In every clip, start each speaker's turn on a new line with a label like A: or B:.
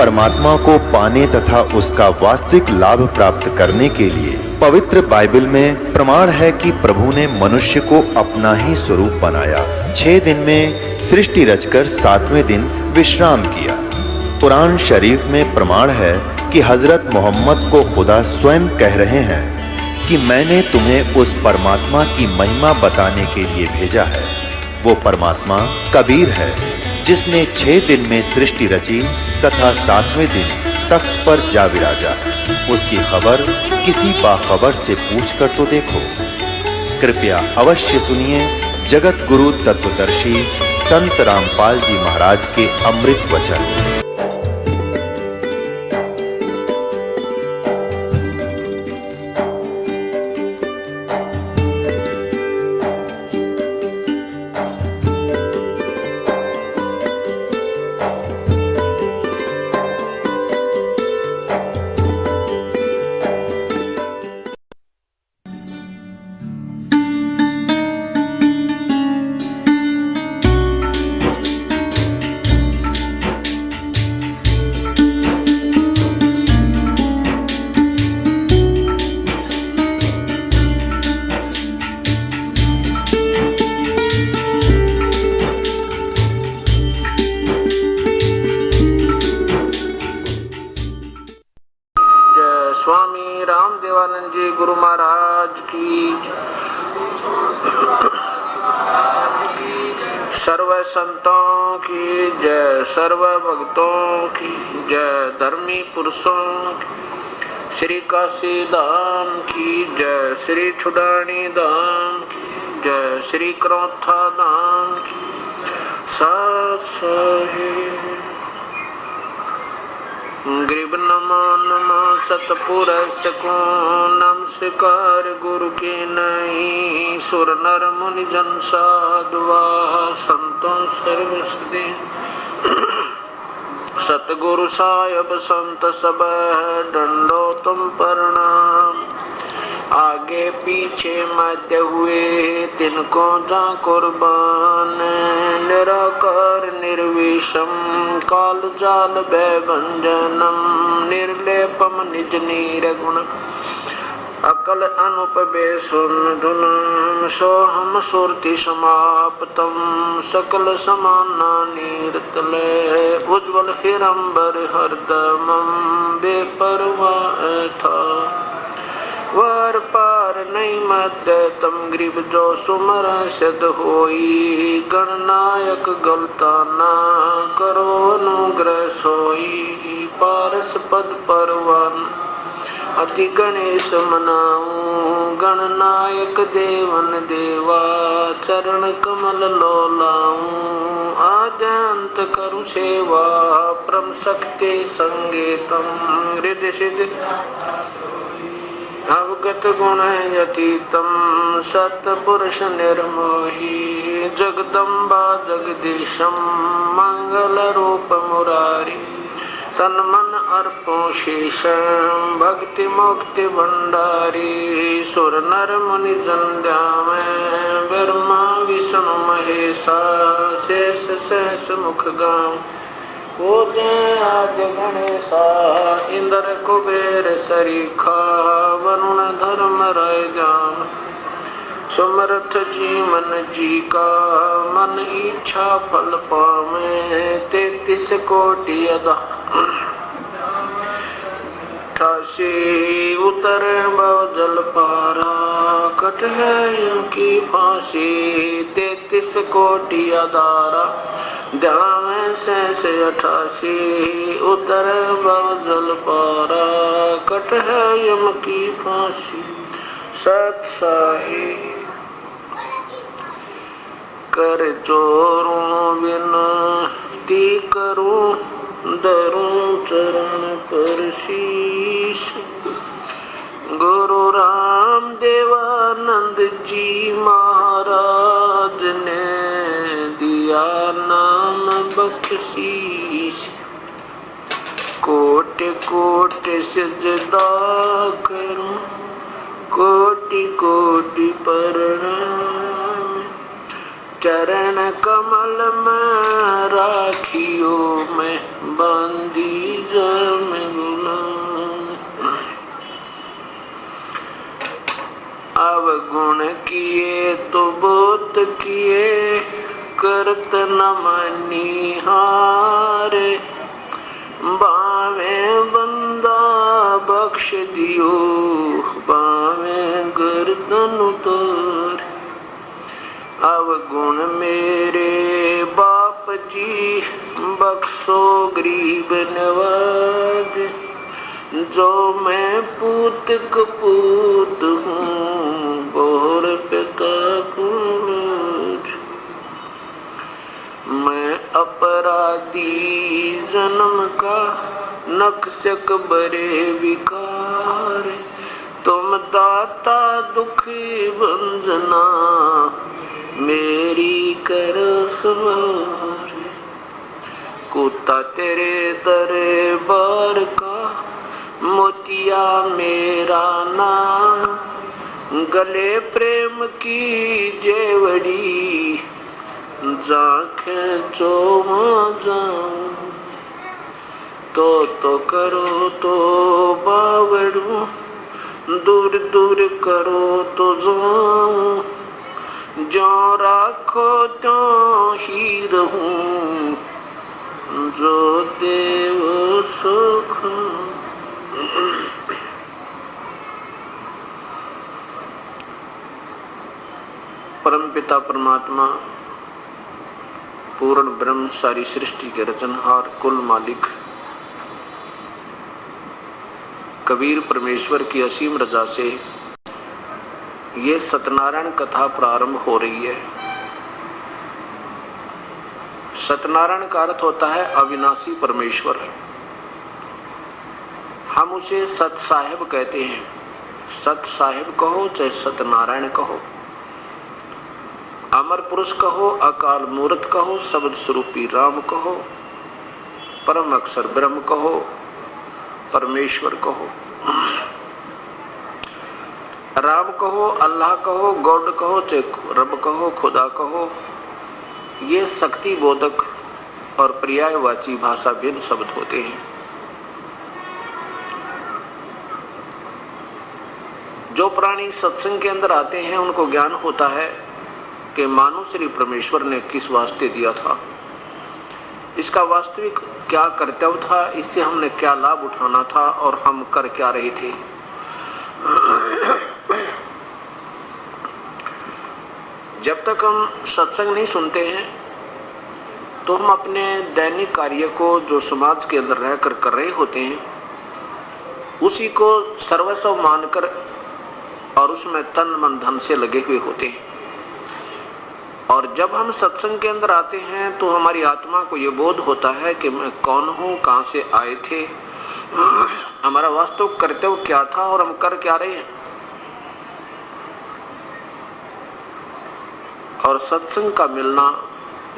A: परमात्मा को पाने तथा उसका वास्तविक लाभ प्राप्त करने के लिए पवित्र बाइबल में प्रमाण है कि प्रभु ने मनुष्य को अपना ही स्वरूप बनाया। 6 दिन में सृष्टि रचकर 7वें दिन विश्राम किया। कुरान शरीफ में प्रमाण है कि हजरत मोहम्मद को खुदा स्वयं कह रहे हैं कि मैंने तुम्हें उस परमात्मा की महिमा बताने के लिए भेजा है। वो परमात्मा कबीर है जिसने 6 दिन में सृष्टि रची तथा 7वें दिन तख्त पर जा विराजा। उसकी खबर किसी बाखबर से पूछ कर तो देखो। कृपया अवश्य सुनिए जगत गुरु तत्वदर्शी संत रामपाल जी महाराज के अमृत वचन।
B: स्वामी रामदेवानंद जी गुरु महाराज की। सर्व संतों की जय, सर्व भक्तों की जय, धर्मी पुरुषों की, श्री काशी धाम की जय, श्री छुडानी धाम की जय, श्री क्रोथा धाम की गरीब नमो नमो सतपुरुष को नमस्कार गुरु के नहीं। सुर नर मुनि जन साधुआ संतों सर्वसदे सतगुरु साहिब संत सब डंडो तुम प्रणाम। आगे पीछे मध्य हुए तिनको जा कुर्बान। निराकार निर्विषम काल जाल भयभंजनम निर्लेपम निज नीरगुण अकल अनुपवेशुन धुनम सोहम सुरति समाप्तम सकल समाना नीरतले उज्ज्वल हिरंबर हरदमम बेपरवाह था वार पार नहीं मत तम गरीब जो सुमर सिद्ध होई। गणनायक गलता ना करो अनुग्रह सोई। पारस पद परवन अति गणेश मनाऊं। गणनायक देवन देवा चरण कमल लो लाऊं। आद्य अंत करु सेवा परम शक्ति संगीतम हृदय सिद्ध अवगत गुण यतीतम सतपुरुष निर्मोही। जगदम्बा जगदीशम मंगल रूप मुरारी तन मन अर्पो शेष भक्ति मुक्ति भंडारी। सुर नर मुनि जन में ब्रह्मा विष्णु महेशा शेष शेष मुख गाँव वो जय आद्य गणेशा इंद्र कुबेर सरीखा वरुण धर्म राय ज्ञान समर्थ जीवन जी का मन इच्छा फल पावे। 33 कोटि अदा 88 उतर भव जल पारा कट है इनकी फांसी। 33 कोटि अदारा ध्यान से 88 उतर भव जल पारा कट है यम की फांसी। सत्साही कर चोरों विनती करूं धरूं चरण पर शीश। गुरु राम देवानंद जी महाराज ने दिया नाम बख्शीश। कोटि कोटि सजदा करूं कोटि कोटि प्रणाम। चरण कमल में राखियो में बंदी अवगुण किए तो बहुत किए, करत न मनिहारे। बावे बंदा बख्श दियो, बावे गर्दन उतार। अवगुण मेरे बाप जी, बख्शो गरीब नवाज। जो मैं पूत कपूत हूँ, बोर पिता कुछ। मैं अपराधी जन्म का, नक्शक बरे विकार। तुम दाता दुखी भंजना, मेरी करो संवार। कुत्ता तेरे दरबार का, मोतिया मेरा नाम। गले प्रेम की जेवड़ी, जांखें जो जाऊं। तो करो तो बावड़ू, दूर दूर करो तो जाऊं। जो राखो तो ही रहूं, जो देव सुख। परमपिता परमात्मा, पूर्ण ब्रह्म, सारी सृष्टि के रचनहार, कुल मालिक कबीर परमेश्वर की असीम रजा से ये सत्यनारायण कथा प्रारंभ हो रही है। सत्यनारायण का अर्थ होता है अविनाशी परमेश्वर। हम उसे सत साहिब कहते हैं। सत साहिब कहो चाहे सत्यनारायण कहो, अमर पुरुष कहो, अकाल मूर्त कहो, शब्द स्वरूपी राम कहो, परम अक्षर ब्रह्म कहो, परमेश्वर कहो, राम कहो, अल्लाह कहो, गॉड कहो, चाहे रब कहो, खुदा कहो, ये शक्ति बोधक और पर्यायवाची भाषा भिन्न शब्द होते हैं। जो प्राणी सत्संग के अंदर आते हैं उनको ज्ञान होता है कि मानो श्री परमेश्वर ने किस वास्ते दिया था, इसका वास्तविक क्या कर्तव्य था, इससे हमने क्या लाभ उठाना था और हम कर क्या रहे थे। जब तक हम सत्संग नहीं सुनते हैं तो हम अपने दैनिक कार्य को जो समाज के अंदर रहकर कर रहे होते हैं उसी को सर्वस्व मानकर और उसमें तन मन धन से लगे हुए होते हैं। और जब हम सत्संग के अंदर आते हैं तो हमारी आत्मा को ये बोध होता है कि मैं कौन हूँ, कहाँ से आए थे, हमारा वास्तविक कर्तव्य क्या था और हम कर क्या रहे हैं। और सत्संग का मिलना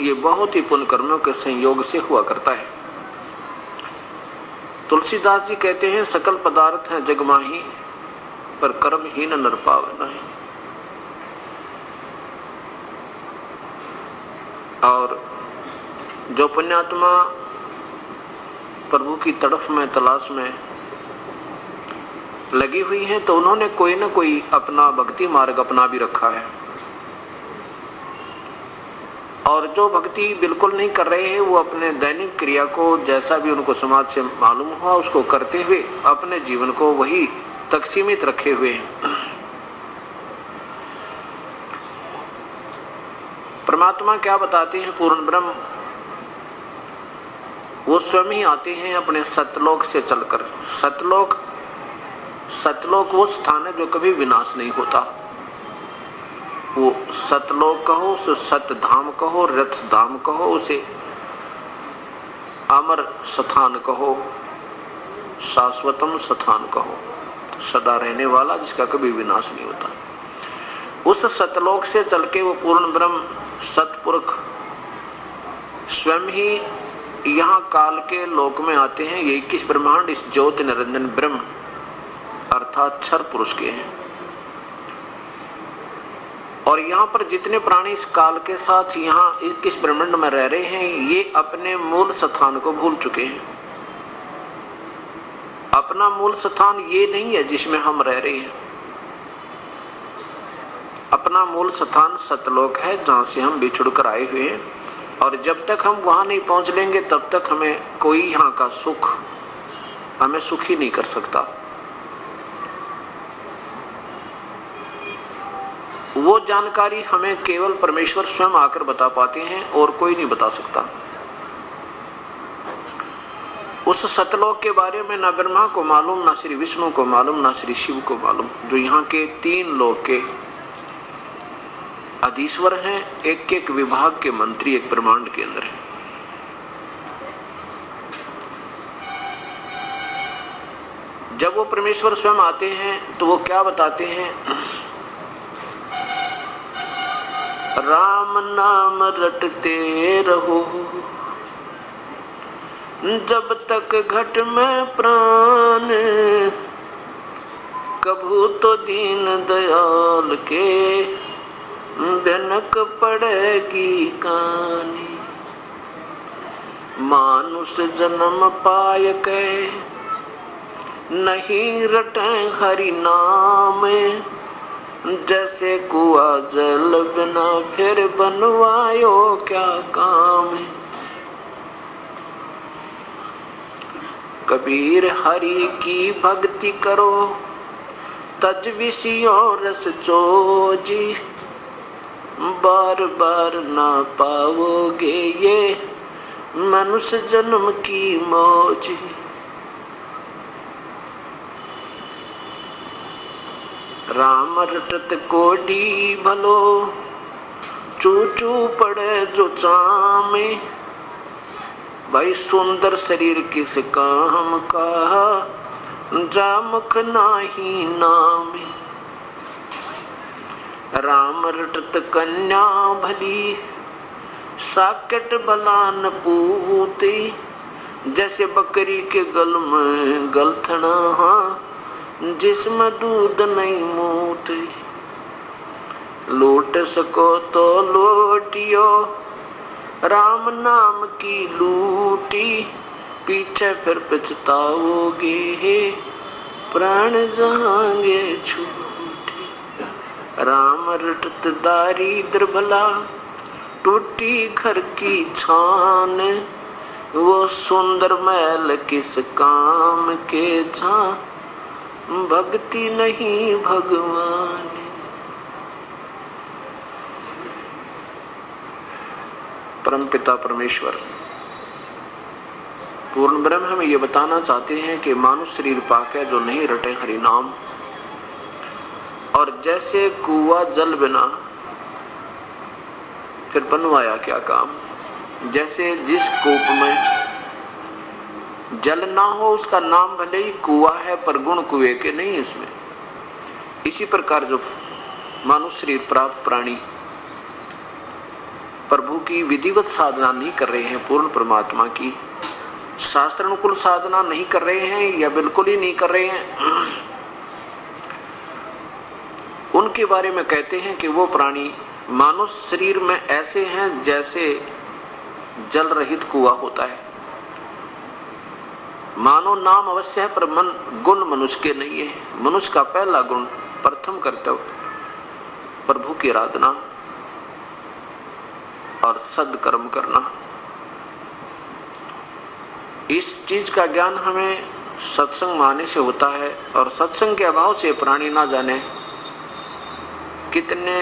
B: ये बहुत ही पुण्य कर्मों के संयोग से हुआ करता है। तुलसीदास जी कहते हैं सकल पदार्थ हैं जग माही, पर कर्म ही न नर पावे नहीं। और जो पुण्यात्मा प्रभु की तड़फ में तलाश में लगी हुई हैं तो उन्होंने कोई न कोई अपना भक्ति मार्ग अपना भी रखा है। और जो भक्ति बिल्कुल नहीं कर रहे हैं वो अपने दैनिक क्रिया को जैसा भी उनको समाज से मालूम हुआ उसको करते हुए अपने जीवन को वही तक सीमित रखे हुए हैं। परमात्मा क्या बताते हैं, पूर्ण ब्रह्म वो स्वयं ही आते हैं अपने सतलोक से चलकर। सतलोक वो स्थान है जो कभी विनाश नहीं होता। वो सतलोक कहो, उसे सतधाम कहो, रथ धाम कहो, उसे अमर स्थान कहो, शाश्वतम स्थान कहो, सदा रहने वाला जिसका कभी विनाश नहीं होता। उस सतलोक से चल के वो पूर्ण ब्रह्म सतपुरुष स्वयं ही यहाँ काल के लोक में आते हैं। ये 21 ब्रह्मांड इस ज्योति निरंजन ब्रह्म अर्थात क्षर पुरुष के हैं। और यहाँ पर जितने प्राणी इस काल के साथ यहाँ 21 ब्रह्मांड में रह रहे हैं ये अपने मूल स्थान को भूल चुके हैं। अपना मूल स्थान ये नहीं है जिसमें हम रह रहे हैं। अपना मूल स्थान सतलोक है, जहाँ से हम बिछुड़ कर आए हुए हैं, और जब तक हम वहाँ नहीं पहुँच लेंगे तब तक हमें कोई यहाँ का सुख हमें सुखी नहीं कर सकता। वो जानकारी हमें केवल परमेश्वर स्वयं आकर बता पाते हैं और कोई नहीं बता सकता। उस सतलोक के बारे में ना ब्रह्मा को मालूम, ना श्री विष्णु को मालूम, ना श्री शिव को मालूम, जो यहाँ के 3 लोक के अधीश्वर हैं, एक एक विभाग के मंत्री एक ब्रह्मांड के अंदर है। जब वो परमेश्वर स्वयं आते हैं तो वो क्या बताते हैं? राम नाम रटते रहो जब तक घट में प्राण, कभू तो दीन दयाल के भनक पड़ेगी कानी। मानुष जन्म पाय के नहीं रटे हरि नाम, जैसे कुआ जल बिना फिर बनवायो क्या काम। कबीर हरि की भक्ति करो तज विषयों रस चोजी, बार बार ना पाओगे ये मनुष्य जन्म की मौज। राम रटत कोडी भलो, चू चू पड़े जो चामे। भाई सुंदर शरीर किस काम का, जामुख नाही नामे। राम रटत कन्या भली, साकेट भला न पूती। जैसे बकरी के गल में गलथना, जिसमें दूध नहीं मूती। लूट सको तो लूटियो, राम नाम की लूटी। पीछे फिर पछताओगे, प्राण जाएंगे छूटी। राम रटत दारिद्र भला, टूटी घर की छान। वो सुंदर महल किस काम के जा, भक्ति नहीं भगवान। परमपिता परमेश्वर पूर्ण ब्रह्म हमें ये बताना चाहते हैं कि मानुष शरीर पाके जो नहीं रटे हरि नाम, और जैसे कुआ जल बिना फिर बनवाया क्या काम। जैसे जिस कूप में जल ना हो उसका नाम भले ही कुआ है, पर गुण कुएं के नहीं इसमें। इसी प्रकार जो मानुष शरीर प्राप्त प्राणी प्रभु की विधिवत साधना नहीं कर रहे हैं, पूर्ण परमात्मा की शास्त्र अनुकूल साधना नहीं कर रहे हैं या बिल्कुल ही नहीं कर रहे हैं, उनके बारे में कहते हैं कि वो प्राणी मानुष शरीर में ऐसे हैं जैसे जल रहित कुआ होता है। मानो नाम अवश्य है पर मन गुण मनुष्य के नहीं है। मनुष्य का पहला गुण प्रथम कर्तव्य प्रभु की आराधना और सद्कर्म करना। इस चीज का ज्ञान हमें सत्संग माने से होता है, और सत्संग के अभाव से प्राणी ना जाने कितने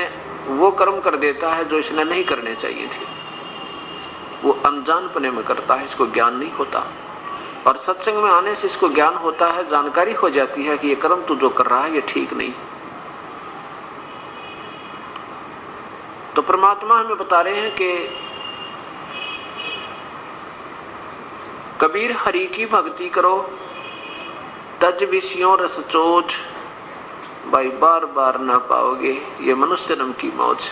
B: वो कर्म कर देता है जो इसने नहीं करने चाहिए थे। वो अनजानपने में करता है, इसको ज्ञान नहीं होता। और सत्संग में आने से इसको ज्ञान होता है, जानकारी हो जाती है कि ये कर्म तू जो कर रहा है ये ठीक नहीं। तो परमात्मा हमें बता रहे हैं कि कबीर हरि की भक्ति करो तज विषयों रस चोज। भाई बार बार ना पाओगे ये मनुष्य जन्म की मौज।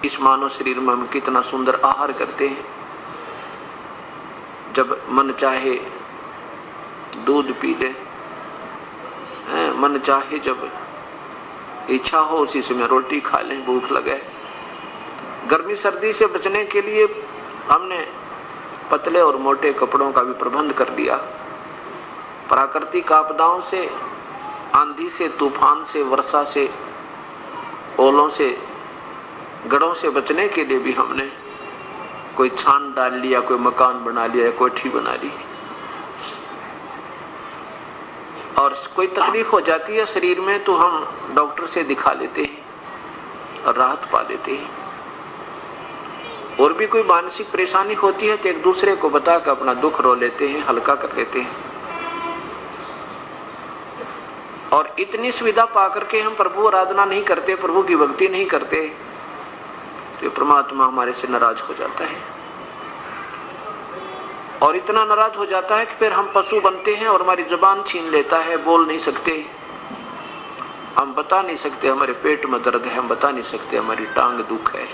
B: इस मानव शरीर में हम कितना सुंदर आहार करते हैं। जब मन चाहे दूध पी ले, मन चाहे जब इच्छा हो उसी समय रोटी खा लें, भूख लगे। गर्मी सर्दी से बचने के लिए हमने पतले और मोटे कपड़ों का भी प्रबंध कर दिया। प्राकृतिक आपदाओं से, आंधी से, तूफान से, वर्षा से, ओलों से गढ़ों से बचने के लिए भी हमने कोई छान डाल लिया, कोई मकान बना लिया, कोठी बना ली, और कोई तकलीफ हो जाती है शरीर में तो हम डॉक्टर से दिखा लेते हैं और राहत पा लेते हैं। और भी कोई मानसिक परेशानी होती है तो एक दूसरे को बताकर अपना दुख रो लेते हैं, हल्का कर लेते हैं। और इतनी सुविधा पाकर के हम प्रभु आराधना नहीं करते, प्रभु की भक्ति नहीं करते, तो परमात्मा हमारे से नाराज हो जाता है। और इतना नाराज हो जाता है कि फिर हम पशु बनते हैं और हमारी जुबान छीन लेता है, बोल नहीं सकते, हम बता नहीं सकते हमारे पेट में दर्द है, हम बता नहीं सकते हमारी टांग दुख है,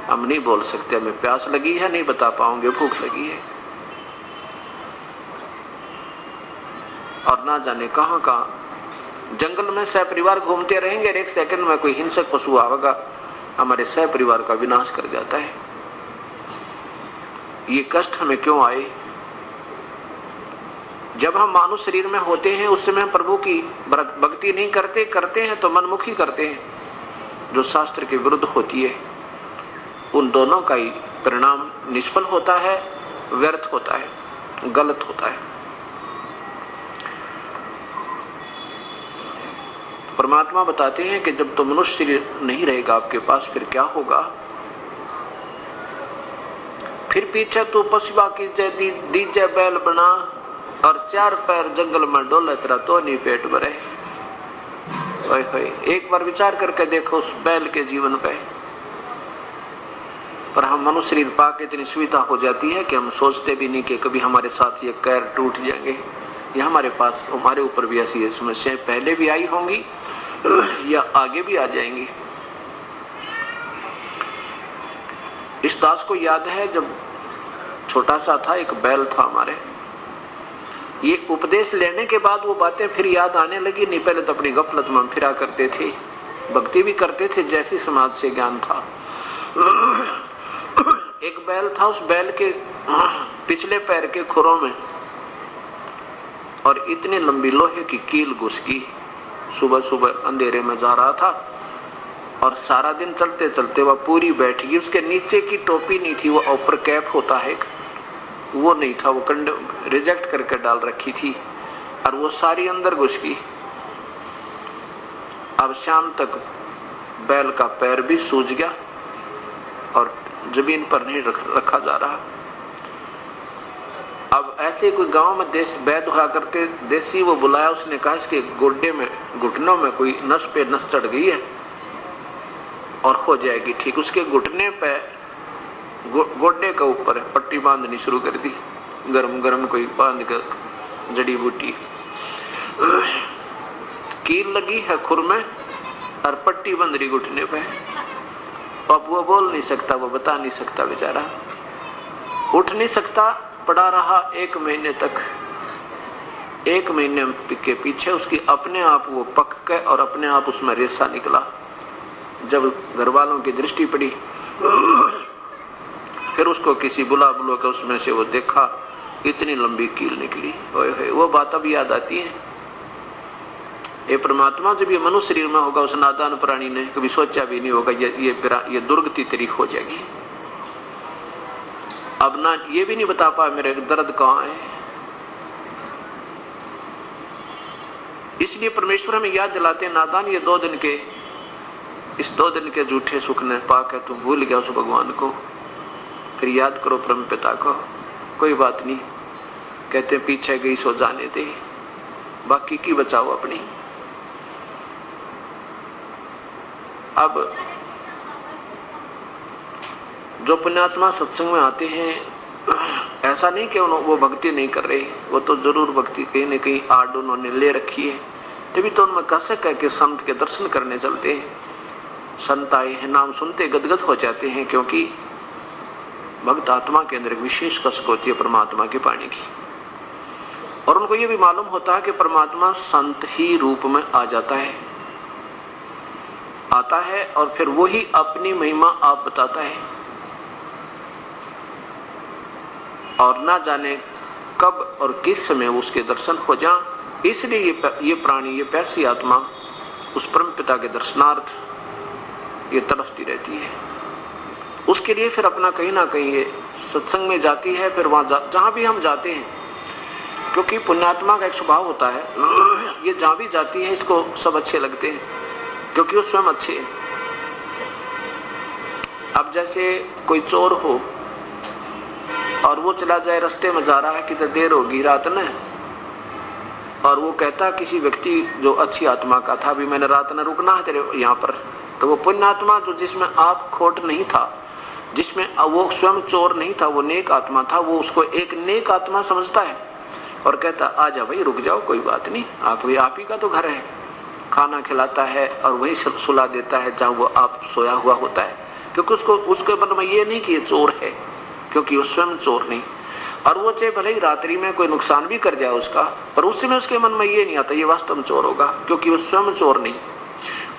B: हम नहीं बोल सकते हमें प्यास लगी है, नहीं बता पाओगे भूख लगी है। और ना जाने कहां कहां जंगल में सह परिवार घूमते रहेंगे, एक सेकंड में कोई हिंसक पशु आवेगा, हमारे सह परिवार का विनाश कर जाता है। ये कष्ट हमें क्यों आए? जब हम मानव शरीर में होते हैं उस समय प्रभु की भक्ति नहीं करते हैं तो मनमुखी करते हैं, जो शास्त्र के विरुद्ध होती है। उन दोनों का ही परिणाम निष्फल होता है, व्यर्थ होता है, गलत होता है। परमात्मा बताते हैं कि जब तो मनुष्य शरीर नहीं रहेगा आपके पास, फिर क्या होगा? फिर पीछे तू पशुआ की दीजे बैल बना और 4 पैर जंगल में डोले, तेरा तो नहीं पेट भरे। एक बार विचार करके देखो उस बैल के जीवन पे। पर हम मनुष्य शरीर पाके इतनी सुविधा हो जाती है कि हम सोचते भी नहीं कि कभी हमारे साथ ये पैर टूट जाएंगे, या हमारे ऊपर भी ऐसी समस्याएं पहले भी आई होंगी या आगे भी आ जाएंगी। इस दास को याद है जब छोटा सा था, एक बैल था हमारे, ये उपदेश लेने के बाद वो बातें फिर याद आने लगी। नहीं पहले तो अपनी गफलत में फिरा करते थे, भक्ति भी करते थे जैसी समाज से ज्ञान था। एक बैल था, उस बैल के पिछले पैर के खुरों में और इतनी लंबी लोहे की कील घुस गई। सुबह सुबह अंधेरे में जा रहा था और सारा दिन चलते चलते वह पूरी बैठ गई। उसके नीचे की टोपी नहीं थी, वो ऊपर कैप होता है, वो नहीं था, वो कंडे रिजेक्ट करके डाल रखी थी और वो सारी अंदर घुस गई। अब शाम तक बैल का पैर भी सूज गया और जमीन पर नहीं रखा जा रहा। अब ऐसे कोई गांव में वैद्य हुआ करते देसी, वो बुलाया, उसने कहा इसके गोड्डे में, घुटनों में कोई नस पे नस चढ़ गई है और हो जाएगी ठीक। उसके घुटने पे गोड्डे के ऊपर पट्टी बांधनी शुरू कर दी, गरम गरम कोई बांध कर जड़ी बूटी, कील लगी है खुर में और पट्टी बंध रही घुटने पे। अब वो बोल नहीं सकता, वो बता नहीं सकता, बेचारा उठ नहीं सकता, पड़ा रहा 1 महीने तक। 1 महीने के पीछे उसकी अपने आप वो पक के और अपने आप उसमें रेशा निकला। जब घर वालों की दृष्टि पड़ी फिर उसको किसी बुला के उसमें से वो देखा, इतनी लंबी कील निकली। ओए वो बात अब याद आती है। ये परमात्मा जब ये मनुष्य शरीर में होगा, उस नादान प्राणी ने कभी सोचा भी नहीं होगा ये दुर्गति तेरी हो जाएगी। अब ना ये भी नहीं बता पा मेरे दर्द कहाँ है। इसलिए परमेश्वर हमें याद दिलाते, नादान ये 2 दिन के, इस 2 दिन के झूठे सुख ने पाक है, तुम भूल गया उस भगवान को, फिर याद करो परम पिता को। कोई बात नहीं, कहते पीछे गई सो जाने दे, बाकी की बचाओ अपनी। अब जो पुण्यात्मा सत्संग में आते हैं, ऐसा नहीं कि वो भक्ति नहीं कर रहे, वो तो जरूर भक्ति कहीं न कहीं आड़ उन्होंने ले रखी है, तभी तो उनमें कसक है कि संत के दर्शन करने चलते हैं। संत आए हैं, नाम सुनते गदगद हो जाते हैं, क्योंकि भक्त आत्मा के अंदर एक विशेष कसक होती है परमात्मा की पाने की। और उनको ये भी मालूम होता है कि परमात्मा संत ही रूप में आ जाता है, आता है और फिर वही अपनी महिमा आप बताता है। और ना जाने कब और किस समय उसके दर्शन हो जा, इसलिए ये प्राणी, ये पैसी आत्मा उस परम पिता के दर्शनार्थ ये तड़पती रहती है। उसके लिए फिर अपना कहीं ना कहीं ये सत्संग में जाती है, फिर वहाँ जहाँ भी हम जाते हैं, क्योंकि पुण्यात्मा का एक स्वभाव होता है, ये जहाँ भी जाती है इसको सब अच्छे लगते हैं क्योंकि वो स्वयं अच्छे हैं। अब जैसे कोई चोर हो और वो चला जाए, रास्ते में जा रहा है, कितनी देर होगी रात में, और वो कहता किसी व्यक्ति जो अच्छी आत्मा का था, अभी मैंने रात में रुकना है तेरे यहाँ पर, तो वो पुण्यात्मा जो जिसमें आप खोट नहीं था, जिसमें वो स्वयं चोर नहीं था, वो नेक आत्मा था, वो उसको एक नेक आत्मा समझता है और कहता आजा भाई रुक जाओ, कोई बात नहीं, आप ही का तो घर है। खाना खिलाता है और वही सुला देता है जहाँ वो आप सोया हुआ होता है, क्योंकि उसके मन में ये नहीं कि ये चोर है, क्योंकि वो स्वयं चोर नहीं। और वो चाहे भले ही रात्रि में कोई नुकसान भी कर जाए उसका, पर उस समय उसके मन में ये नहीं आता ये वास्तव में चोर होगा, क्योंकि वो स्वयं चोर नहीं।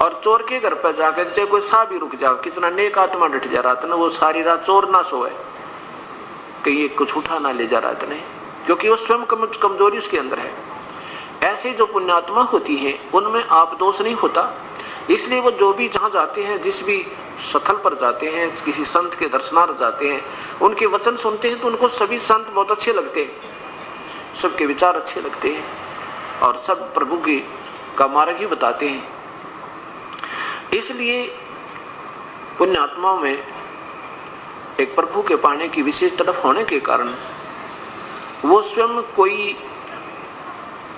B: और चोर के घर पर जाकर चाहे कोई सा भी रुक जाओ, कितना नेक आत्मा डट जा रात ना, वो सारी रात चोर ना सोए, कहीं कुछ उठा ना ले जा रात ने, क्योंकि वो स्वयं कमजोरी उसके अंदर है। ऐसे जो पुण्यात्मा होती है उनमें आप दोष नहीं होता, इसलिए वो जो भी जहाँ जाते हैं, जिस भी स्थल पर जाते हैं, किसी संत के दर्शनार्थ जाते हैं, उनके वचन सुनते हैं तो उनको सभी संत बहुत अच्छे लगते हैं, सबके विचार अच्छे लगते हैं और सब प्रभु की का मार्ग ही बताते हैं। इसलिए पुण्यात्माओं में एक प्रभु के पाने की विशेष तरफ होने के कारण वो स्वयं कोई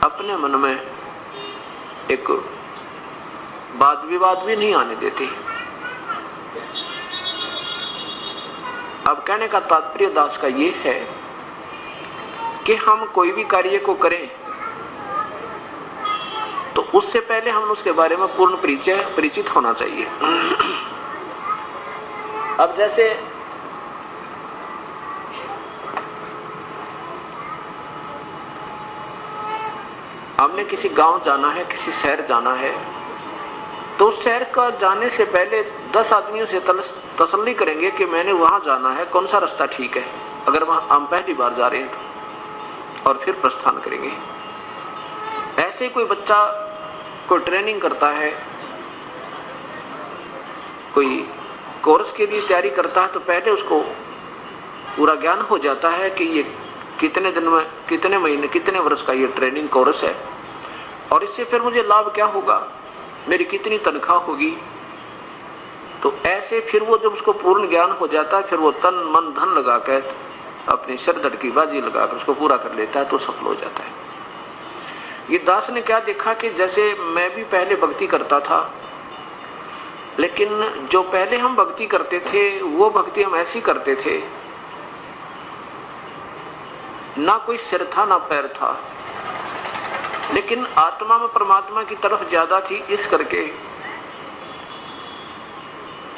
B: अपने मन में एक वाद विवाद भी नहीं आने देते। अब कहने का तात्पर्य दास का ये है कि हम कोई भी कार्य को करें तो उससे पहले हम उसके बारे में पूर्ण परिचित होना चाहिए। अब जैसे हमने किसी गांव जाना है, किसी शहर जाना है, तो उस शहर का जाने से पहले 10 आदमियों से तसल्ली करेंगे कि मैंने वहां जाना है, कौन सा रास्ता ठीक है, अगर वहां हम पहली बार जा रहे हैं तो, और फिर प्रस्थान करेंगे। ऐसे कोई बच्चा कोई ट्रेनिंग करता है, कोई कोर्स के लिए तैयारी करता है, तो पहले उसको पूरा ज्ञान हो जाता है कि ये कितने दिन में, कितने महीने, कितने वर्ष का ये ट्रेनिंग कोर्स है और इससे फिर मुझे लाभ क्या होगा, मेरी कितनी तनख्वाह होगी। तो ऐसे फिर वो जब उसको पूर्ण ज्ञान हो जाता है, फिर वो तन मन धन लगा कर अपनी सिरदर्द की बाजी लगाकर उसको पूरा कर लेता है तो सफल हो जाता है। ये दास ने क्या देखा कि जैसे मैं भी पहले भक्ति करता था, लेकिन जो पहले हम भक्ति करते थे वो भक्ति हम ऐसी करते थे, ना कोई सिर था ना पैर था, लेकिन आत्मा में परमात्मा की तरफ ज्यादा थी। इस करके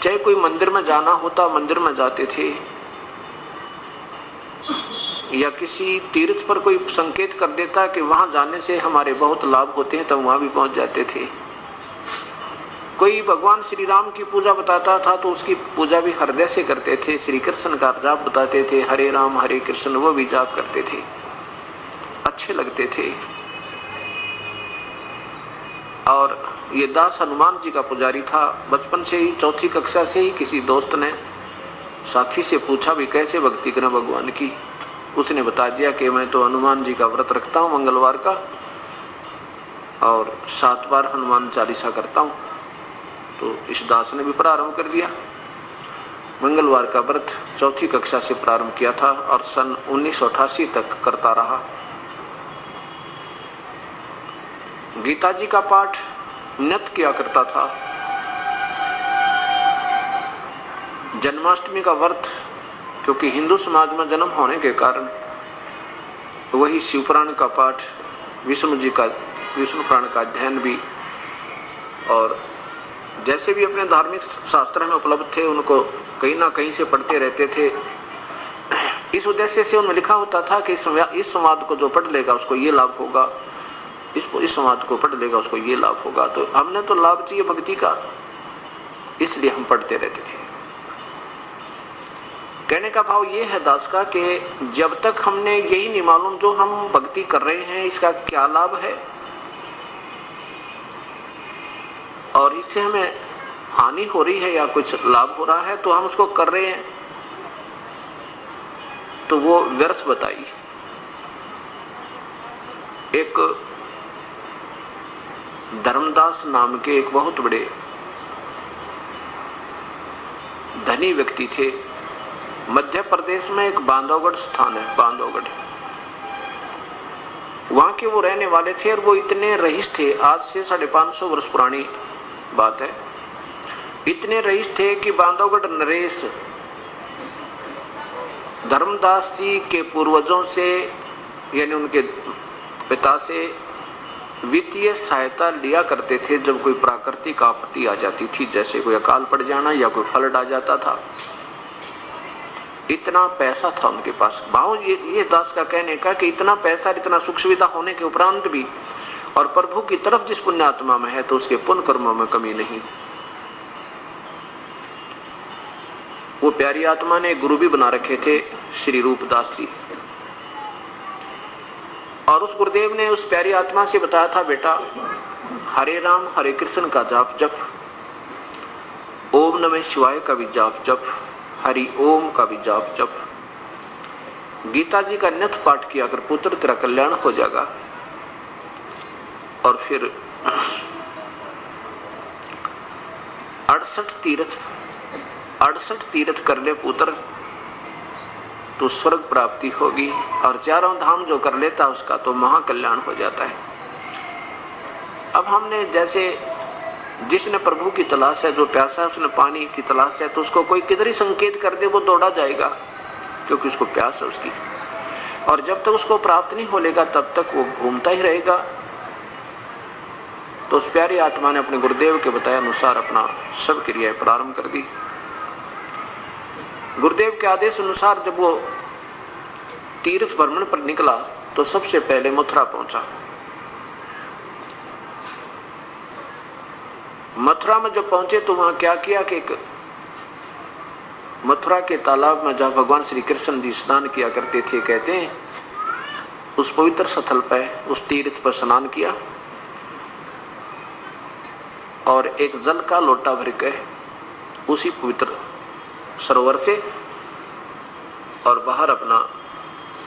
B: चाहे कोई मंदिर में जाना होता मंदिर में जाते थे, या किसी तीर्थ पर कोई संकेत कर देता कि वहां जाने से हमारे बहुत लाभ होते हैं, तब वहां भी पहुंच जाते थे। कोई भगवान श्री राम की पूजा बताता था तो उसकी पूजा भी हृदय से करते थे। श्री कृष्ण का जाप बताते थे, हरे राम हरे कृष्ण, वो भी जाप करते थे, अच्छे लगते थे। और ये दास हनुमान जी का पुजारी था। बचपन से ही, चौथी कक्षा से ही किसी दोस्त ने साथी से पूछा भी कैसे भक्ति करें भगवान की। उसने बता दिया कि मैं तो हनुमान जी का व्रत रखता हूँ मंगलवार का, और 7 बार हनुमान चालीसा करता हूँ। तो इस दास ने भी प्रारंभ कर दिया। मंगलवार का व्रत चौथी कक्षा से प्रारंभ किया था और सन 1988 तक करता रहा। गीता जी का पाठ नित्य किया करता था। जन्माष्टमी का व्रत, क्योंकि हिंदू समाज में जन्म होने के कारण वही शिवपुराण का पाठ, विष्णु पुराण का अध्ययन भी, और जैसे भी अपने धार्मिक शास्त्र में उपलब्ध थे उनको कहीं ना कहीं से पढ़ते रहते थे। इस उद्देश्य से उनमें लिखा होता था कि इस संवाद को जो पढ़ लेगा उसको ये लाभ होगा, इस संवाद को पढ़ लेगा उसको ये लाभ होगा। तो हमने तो लाभ चाहिए भक्ति का, इसलिए हम पढ़ते रहते थे। कहने का भाव ये है दास का कि जब तक हमने यही नहीं मालूम जो हम भक्ति कर रहे हैं इसका क्या लाभ है और इससे हमें हानि हो रही है या कुछ लाभ हो रहा है तो हम उसको कर रहे हैं तो वो व्यर्थ बताई। एक धर्मदास नाम के एक बहुत बड़े धनी व्यक्ति थे। मध्य प्रदेश में एक बांधवगढ़ स्थान है, बांधवगढ़, वहां के वो रहने वाले थे और वो इतने रईस थे, आज से 550 वर्ष पुरानी बात है, इतने रईस थे कि बांधवगढ़ नरेश धर्मदास जी के पूर्वजों से यानी उनके पिता से वित्तीय सहायता लिया करते थे जब कोई प्राकृतिक आपत्ति आ जाती थी, जैसे कोई अकाल पड़ जाना या कोई फ्लड आ जाता था। इतना पैसा था उनके पास। भाव ये दास का कहने का कि इतना पैसा, इतना सुख सुविधा होने के उपरांत भी और प्रभु की तरफ जिस पुण्यात्मा में है तो उसके पुण्य कर्मों में कमी नहीं। वो प्यारी आत्मा ने गुरु भी बना रखे थे, श्री रूपदास जी, और उस गुरुदेव ने उस प्यारी आत्मा से बताया था, बेटा हरे राम हरे कृष्ण का जाप जप, ओम नमः शिवाय का भी जाप जप, हरि ओम का भी जाप जप, गीता जी का नित्य पाठ किया कर पुत्र तेरा कल्याण हो जाएगा। और फिर 68 तीर्थ कर ले पुत्र तो स्वर्ग प्राप्ति होगी, और चारों धाम जो कर लेता उसका तो महाकल्याण हो जाता है। अब हमने जैसे जिसने प्रभु की तलाश है, जो प्यासा है उसने पानी की तलाश है, तो उसको कोई किधर ही संकेत कर दे वो दौड़ा जाएगा क्योंकि उसको प्यास है उसकी, और जब तक उसको प्राप्त नहीं हो लेगा तब तक वो घूमता ही रहेगा। तो उस प्यारी आत्मा ने अपने गुरुदेव के बताए अनुसार अपना सब क्रियाएं प्रारंभ कर दी। गुरुदेव के आदेश अनुसार जब वो तीर्थ भ्रमण पर निकला तो सबसे पहले मथुरा पहुंचा। मथुरा में जब पहुंचे तो वहां क्या किया कि एक मथुरा के तालाब में जहां भगवान श्री कृष्ण जी स्नान किया करते थे, कहते हैं उस पवित्र स्थल पर, उस तीर्थ पर स्नान किया और एक जल का लोटा भर के उसी पवित्र सरोवर से और बाहर अपना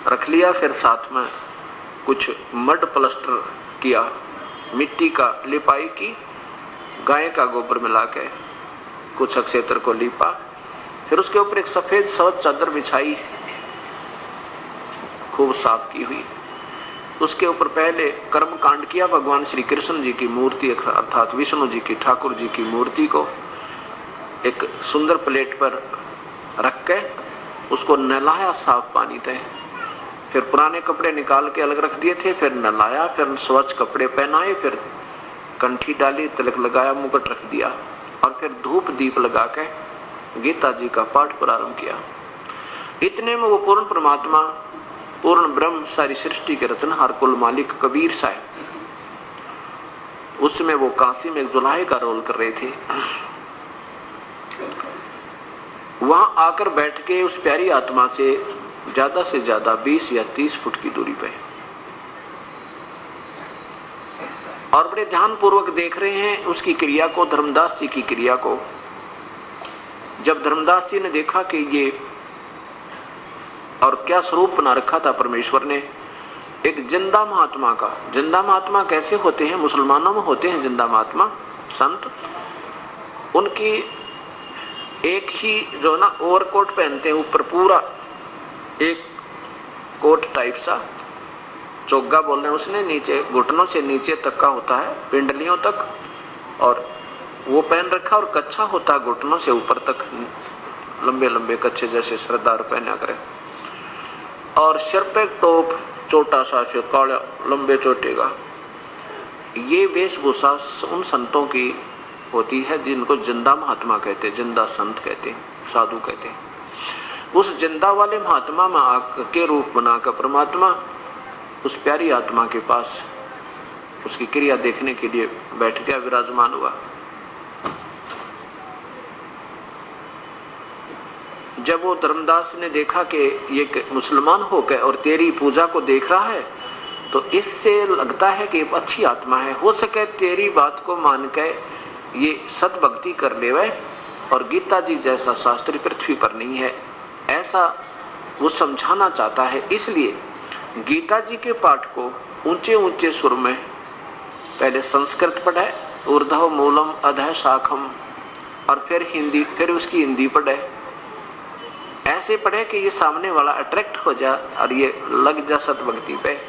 B: रख लिया। फिर साथ में कुछ मड प्लास्टर किया, मिट्टी का लिपाई की, गाय का गोबर मिला के कुछ अक्षेत्र को लीपा, फिर उसके ऊपर एक सफेद स्वच्छ चादर बिछाई, खूब साफ की हुई। उसके ऊपर पहले कर्म कांड किया, भगवान श्री कृष्ण जी की मूर्ति अर्थात विष्णु जी की, ठाकुर जी की मूर्ति को एक सुंदर प्लेट पर रख के उसको नहलाया साफ पानी से। फिर पुराने कपड़े निकाल के अलग रख दिए थे, फिर नहलाया, फिर स्वच्छ कपड़े पहनाए, फिर कंठी डाली, तिलक लगाया, मुकुट रख दिया और फिर धूप दीप लगा के गीता जी का पाठ प्रारंभ किया। इतने में वो पूर्ण परमात्मा, पूर्ण ब्रह्म, सारी सृष्टि के रचनहार, कुल मालिक कबीर साहब, उसमें वो काशी में एक जुलाहे का रोल कर रहे थे। वहां आकर बैठ के उस प्यारी आत्मा से ज्यादा 20 या 30 फुट की दूरी पे और बड़े ध्यान पूर्वक देख रहे हैं उसकी क्रिया को, धर्मदास जी की क्रिया को। जब धर्मदास जी ने देखा कि ये और क्या स्वरूप बना रखा था परमेश्वर ने, एक जिंदा महात्मा का। जिंदा महात्मा कैसे होते हैं? मुसलमानों में होते हैं जिंदा महात्मा संत। उनकी एक ही जो ना ओवरकोट पहनते हैं, ऊपर पूरा एक कोट टाइप सा, चोगा बोल रहे हैं उसने, नीचे घुटनों से नीचे तक का होता है, पिंडलियों तक, और वो पहन रखा, और कच्छा होता है घुटनों से ऊपर तक, लंबे लंबे कच्छे जैसे सरदार पहना करे, और सिर पे टोप छोटा सा से काला लंबे चोटे का। ये वेशभूषा उन संतों की होती है जिनको जिंदा महात्मा कहते हैं, जिंदा संत कहते हैं, साधु कहते हैं। उस जिंदा वाले महात्मा में के रूप बनाकर परमात्मा उस प्यारी आत्मा के पास उसकी क्रिया देखने के लिए बैठ गया, विराजमान हुआ। जब वो धर्मदास ने देखा कि ये मुसलमान होकर और तेरी पूजा को देख रहा है, तो इससे लगता है कि अच्छी आत्मा है, हो सके तेरी बात को मान के ये सतभक्ति कर लेवे और गीता जी जैसा शास्त्री पृथ्वी पर नहीं है, ऐसा वो समझाना चाहता है। इसलिए गीता जी के पाठ को ऊंचे ऊंचे सुर में पहले संस्कृत पढ़े, ऊर्ध्व मूलम अधः शाखम, और फिर हिंदी, फिर उसकी हिंदी पढ़े। ऐसे पढ़े कि ये सामने वाला अट्रैक्ट हो जाए और ये लग जा सतभक्ति पे।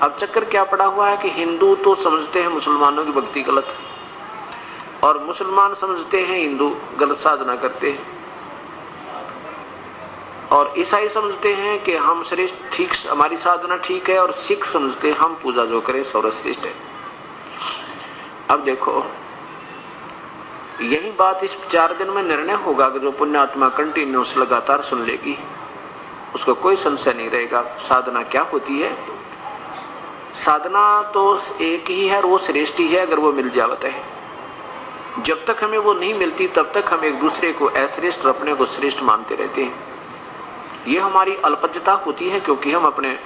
B: अब चक्कर क्या पड़ा हुआ है कि हिंदू तो समझते हैं मुसलमानों की भक्ति गलत, और मुसलमान समझते हैं हिंदू गलत साधना करते हैं, और ईसाई समझते हैं कि हम श्रेष्ठ, ठीक, हमारी साधना ठीक है, और सिख समझते हैं हम पूजा जो करें सर्वश्रेष्ठ है। अब देखो, यही बात इस 4 दिन में निर्णय होगा कि जो पुण्यात्मा कंटिन्यूस लगातार सुन लेगी उसको कोई संशय नहीं रहेगा साधना क्या होती है। साधना तो एक ही है और वो श्रेष्ठ ही है अगर वो मिल जावत है। जब तक हमें वो नहीं मिलती तब तक हम एक दूसरे को अश्रेष्ठ और अपने को श्रेष्ठ मानते रहते हैं। ये हमारी अल्पज्यता होती है क्योंकि हम अपने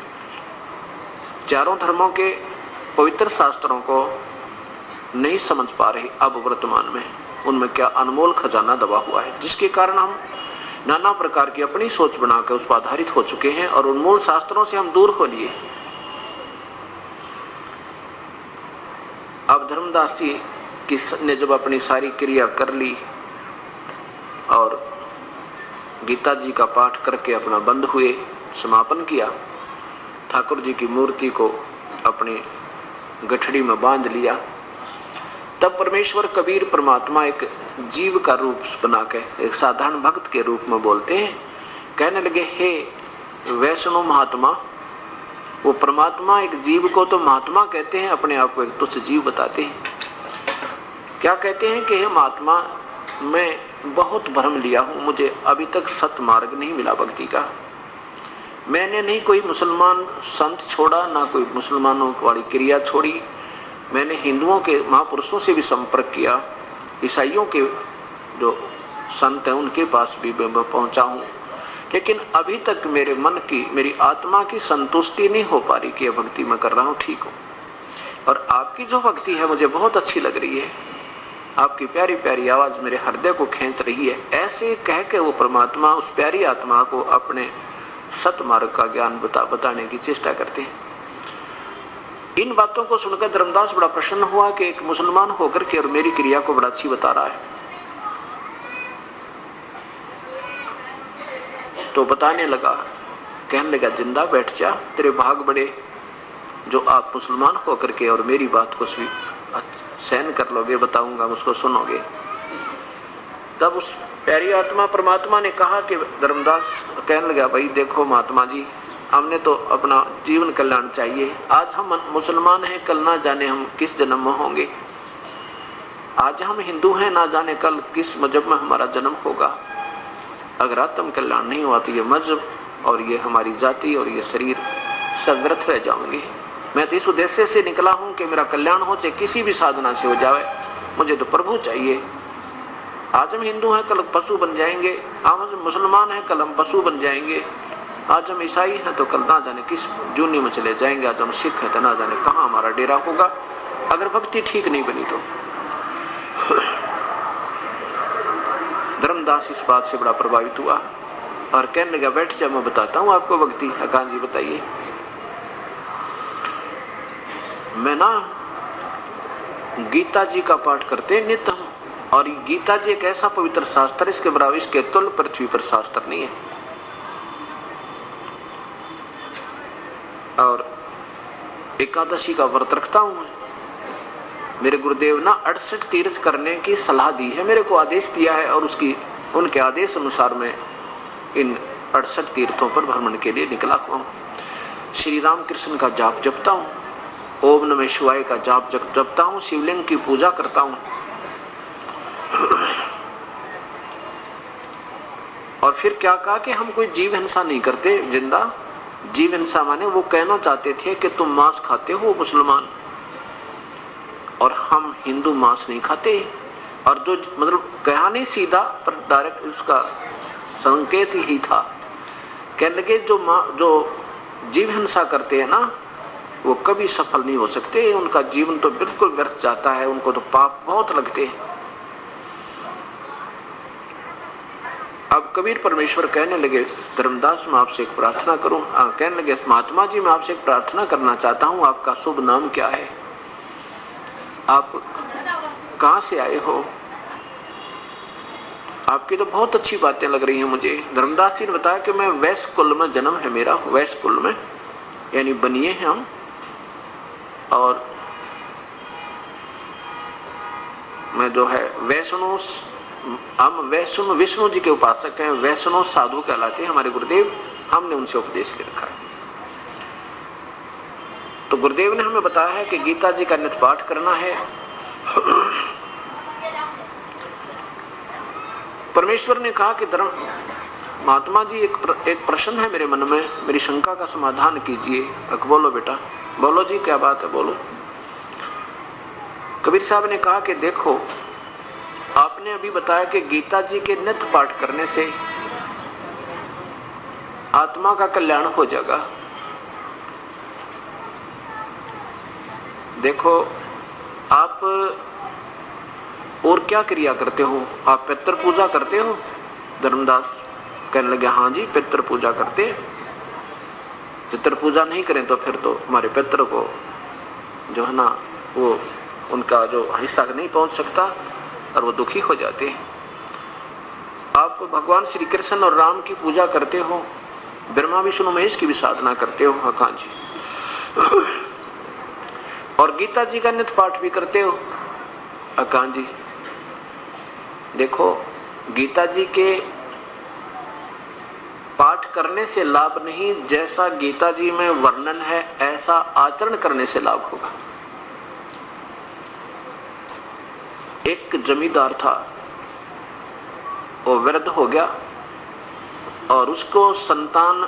B: चारों धर्मों के पवित्र शास्त्रों को नहीं समझ पा रहे। अब वर्तमान में उनमें क्या अनमोल खजाना दबा हुआ है, जिसके कारण हम नाना प्रकार की अपनी सोच बनाकर उस पर आधारित हो चुके हैं और उन्मूल शास्त्रों से हम दूर हो लिए। अब धर्मदास जी ने जब अपनी सारी क्रिया कर ली और गीता जी का पाठ करके अपना बंद हुए, समापन किया, ठाकुर जी की मूर्ति को अपनी गठड़ी में बांध लिया, तब परमेश्वर कबीर परमात्मा एक जीव का रूप बना के एक साधारण भक्त के रूप में बोलते हैं। कहने लगे, हे वैष्णव महात्मा, वो परमात्मा एक जीव को तो महात्मा कहते हैं, अपने आप को एक तुच्छ जीव बताते हैं। क्या कहते हैं कि हे महात्मा, मैं बहुत भ्रम लिया हूँ, मुझे अभी तक सत मार्ग नहीं मिला भक्ति का। मैंने नहीं कोई मुसलमान संत छोड़ा, ना कोई मुसलमानों वाली क्रिया छोड़ी। मैंने हिंदुओं के महापुरुषों से भी संपर्क किया, ईसाइयों के जो संत हैं उनके पास भी मैं पहुंचा हूँ, लेकिन अभी तक मेरे मन की, मेरी आत्मा की संतुष्टि नहीं हो पा रही कि भक्ति मैं कर रहा हूँ ठीक हूँ। और आपकी जो भक्ति है मुझे बहुत अच्छी लग रही है, आपकी प्यारी प्यारी आवाज़ मेरे हृदय को खींच रही है। ऐसे कह के वो परमात्मा उस प्यारी आत्मा को अपने सतमार्ग का ज्ञान बताने की चेष्टा करते हैं। इन बातों को सुनकर धर्मदास बड़ा प्रसन्न हुआ कि एक मुसलमान होकर के और मेरी क्रिया को बड़ा अच्छी बता रहा है। तो बताने लगा, कहने लगा, जिंदा बैठ जा, तेरे भाग बड़े जो आप मुसलमान होकर के और मेरी बात को भी सहन कर लोगे, बताऊंगा उसको सुनोगे। तब उस प्यारी आत्मा परमात्मा ने कहा कि धर्मदास कहने लगा, भाई देखो महात्मा जी, हमने तो अपना जीवन कल्याण चाहिए। आज हम मुसलमान हैं, कल ना जाने हम किस जन्म में होंगे। आज हम हिंदू हैं, ना जाने कल किस मजहब में हमारा जन्म होगा। अगर आत्म कल्याण नहीं हुआ तो ये मजहब और ये हमारी जाति और ये शरीर सब व्यर्थ रह जाएंगे। मैं तो इस उद्देश्य से निकला हूँ कि मेरा कल्याण हो, चाहे किसी भी साधना से हो जाए, मुझे तो प्रभु चाहिए। आज हम हिंदू हैं, कल पशु बन जाएंगे। आज हम मुसलमान हैं, कल हम पशु बन जाएंगे। आज हम ईसाई हैं तो कल ना जाने किस जूनी में चले जाएंगे। आज हम सिख हैं तो ना जाने कहाँ हमारा डेरा होगा, अगर भक्ति ठीक नहीं बनी तो। धर्मदास इस बात से बड़ा प्रभावित हुआ और कहने लगा, बैठ जा, मैं बताता हूँ आपको भक्ति। कहाँ जी बताइए। मैं ना गीता जी का पाठ करते नित्य हूँ, और गीता जी एक ऐसा पवित्र शास्त्र, इसके बराबर, इसके तुल्य पृथ्वी पर शास्त्र नहीं है। और एकादशी का व्रत रखता हूँ मैं। मेरे गुरुदेव ना 68 तीर्थ करने की सलाह दी है, मेरे को आदेश दिया है, और उनके आदेश अनुसार मैं इन 68 तीर्थों पर भ्रमण के लिए निकला हुआ हूँ। श्री राम कृष्ण का जाप जपता हूँ, ओम नमः शिवाय का जाप जपता हूँ, शिवलिंग की पूजा करता हूँ। और फिर क्या कहा कि हम कोई जीव हिंसा नहीं करते। जिंदा जीव हिंसा माने वो कहना चाहते थे कि तुम मांस खाते हो मुसलमान, और हम हिंदू मांस नहीं खाते। और जो मतलब कहा नहीं सीधा, पर डायरेक्ट उसका संकेत ही था। कहने लगे, जो जीव हिंसा करते हैं ना, वो कभी सफल नहीं हो सकते, उनका जीवन तो बिल्कुल व्यर्थ जाता है, उनको तो पाप बहुत लगते हैं। कबीर परमेश्वर कहने लगे, धर्मदास मैं आपसे एक प्रार्थना करूं? कहने लगे, महात्मा जी मैं आपसे एक प्रार्थना करना चाहता हूं, आपका शुभ नाम क्या है? आप कहां से आए हो? आपकी तो बहुत अच्छी बातें लग रही हैं मुझे। धर्मदास जी ने बताया कि मैं वैश्य कुल में जन्म है मेरा, वैश्य कुल में, यानी बनिए हैं हम, और मैं जो है वैष्णव, हम वैष्णव विष्णु जी के उपासक हैं, वैष्णव साधु कहलाते हैं हमारे गुरुदेव, हमने उनसे उपदेश ले रखा है। तो गुरुदेव ने हमें बताया है कि गीता जी का नित्य पाठ करना है। परमेश्वर ने कहा कि धर्म महात्मा जी एक प्रश्न है मेरे मन में, मेरी शंका का समाधान कीजिए। बोलो बेटा, बोलो जी, क्या बात है, बोलो। कबीर साहब ने कहा कि देखो, आपने अभी बताया कि गीता जी के नित्य पाठ करने से आत्मा का कल्याण हो जाएगा। देखो, आप और क्या क्रिया करते हो? आप पितृ पूजा करते हो? धर्मदास कहने लगे, हाँ जी पितृ पूजा करते। पितृ पूजा नहीं करें तो फिर तो हमारे पितृ को जो है ना, वो उनका जो हिस्सा नहीं पहुंच सकता और वो दुखी हो जाते हैं। आप भगवान श्री कृष्ण और राम की पूजा करते हो, ब्रह्मा विष्णु महेश की भी साधना करते हो, हाँ जी, और गीता जी का नित्य पाठ भी करते हो, हाँ जी। देखो, गीता जी के पाठ करने से लाभ नहीं, जैसा गीता जी में वर्णन है ऐसा आचरण करने से लाभ होगा। एक जमींदार था, वो वृद्ध हो गया और उसको संतान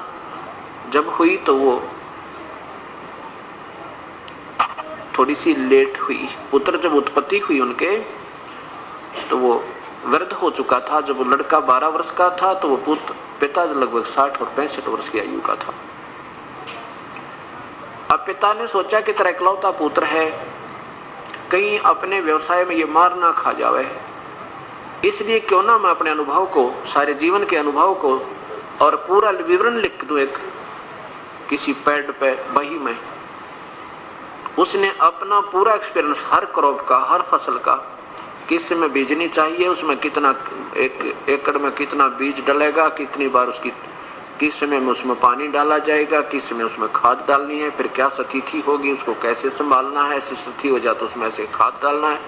B: जब हुई तो वो थोड़ी सी लेट हुई। पुत्र जब उत्पत्ति हुई उनके तो वो वृद्ध हो चुका था। जब वो लड़का 12 वर्ष का था तो वो पिता लगभग 60 और 65 वर्ष की आयु का था। अब पिता ने सोचा कि तेरा इकलौता पुत्र है, कहीं अपने व्यवसाय में ये मार ना खा जावे, इसलिए क्यों ना मैं अपने अनुभव को, सारे जीवन के अनुभव को और पूरा विवरण लिख दूं एक किसी पैड पे, बही में। उसने अपना पूरा एक्सपीरियंस, हर क्रॉप का, हर फसल का, किस में बीजनी चाहिए, उसमें कितना, एक एकड़ में कितना बीज डलेगा, कितनी बार उसकी, किस समय में उसमें पानी डाला जाएगा, किस समय उसमें खाद डालनी है, फिर क्या स्थिति होगी, उसको कैसे संभालना है, ऐसी स्थिति हो जाए तो उसमें ऐसे खाद डालना है,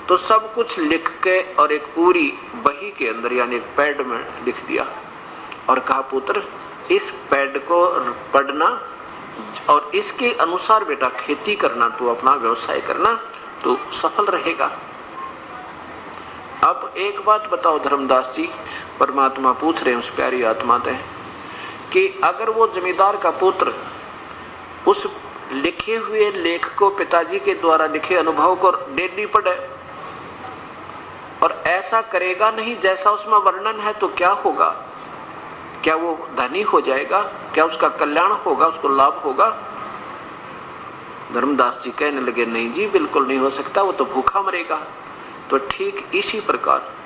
B: तो सब कुछ लिख के और एक पूरी बही के अंदर यानी एक पैड में लिख दिया और कहा, पुत्र इस पैड को पढ़ना और इसके अनुसार बेटा खेती करना, तो अपना व्यवसाय करना, तो सफल रहेगा। अब एक बात बताओ धर्मदास जी, परमात्मा पूछ रहे हैं उस प्यारी आत्मा से कि अगर वो जमींदार का पुत्र उस लिखे हुए लेख को, पिताजी के द्वारा लिखे अनुभव को डेली पढ़े और ऐसा करेगा नहीं जैसा उसमें वर्णन है, तो क्या होगा? क्या वो धनी हो जाएगा? क्या उसका कल्याण होगा, उसको लाभ होगा? धर्मदास जी कहने लगे, नहीं जी बिल्कुल नहीं हो सकता, वो तो भूखा मरेगा। तो ठीक इसी प्रकार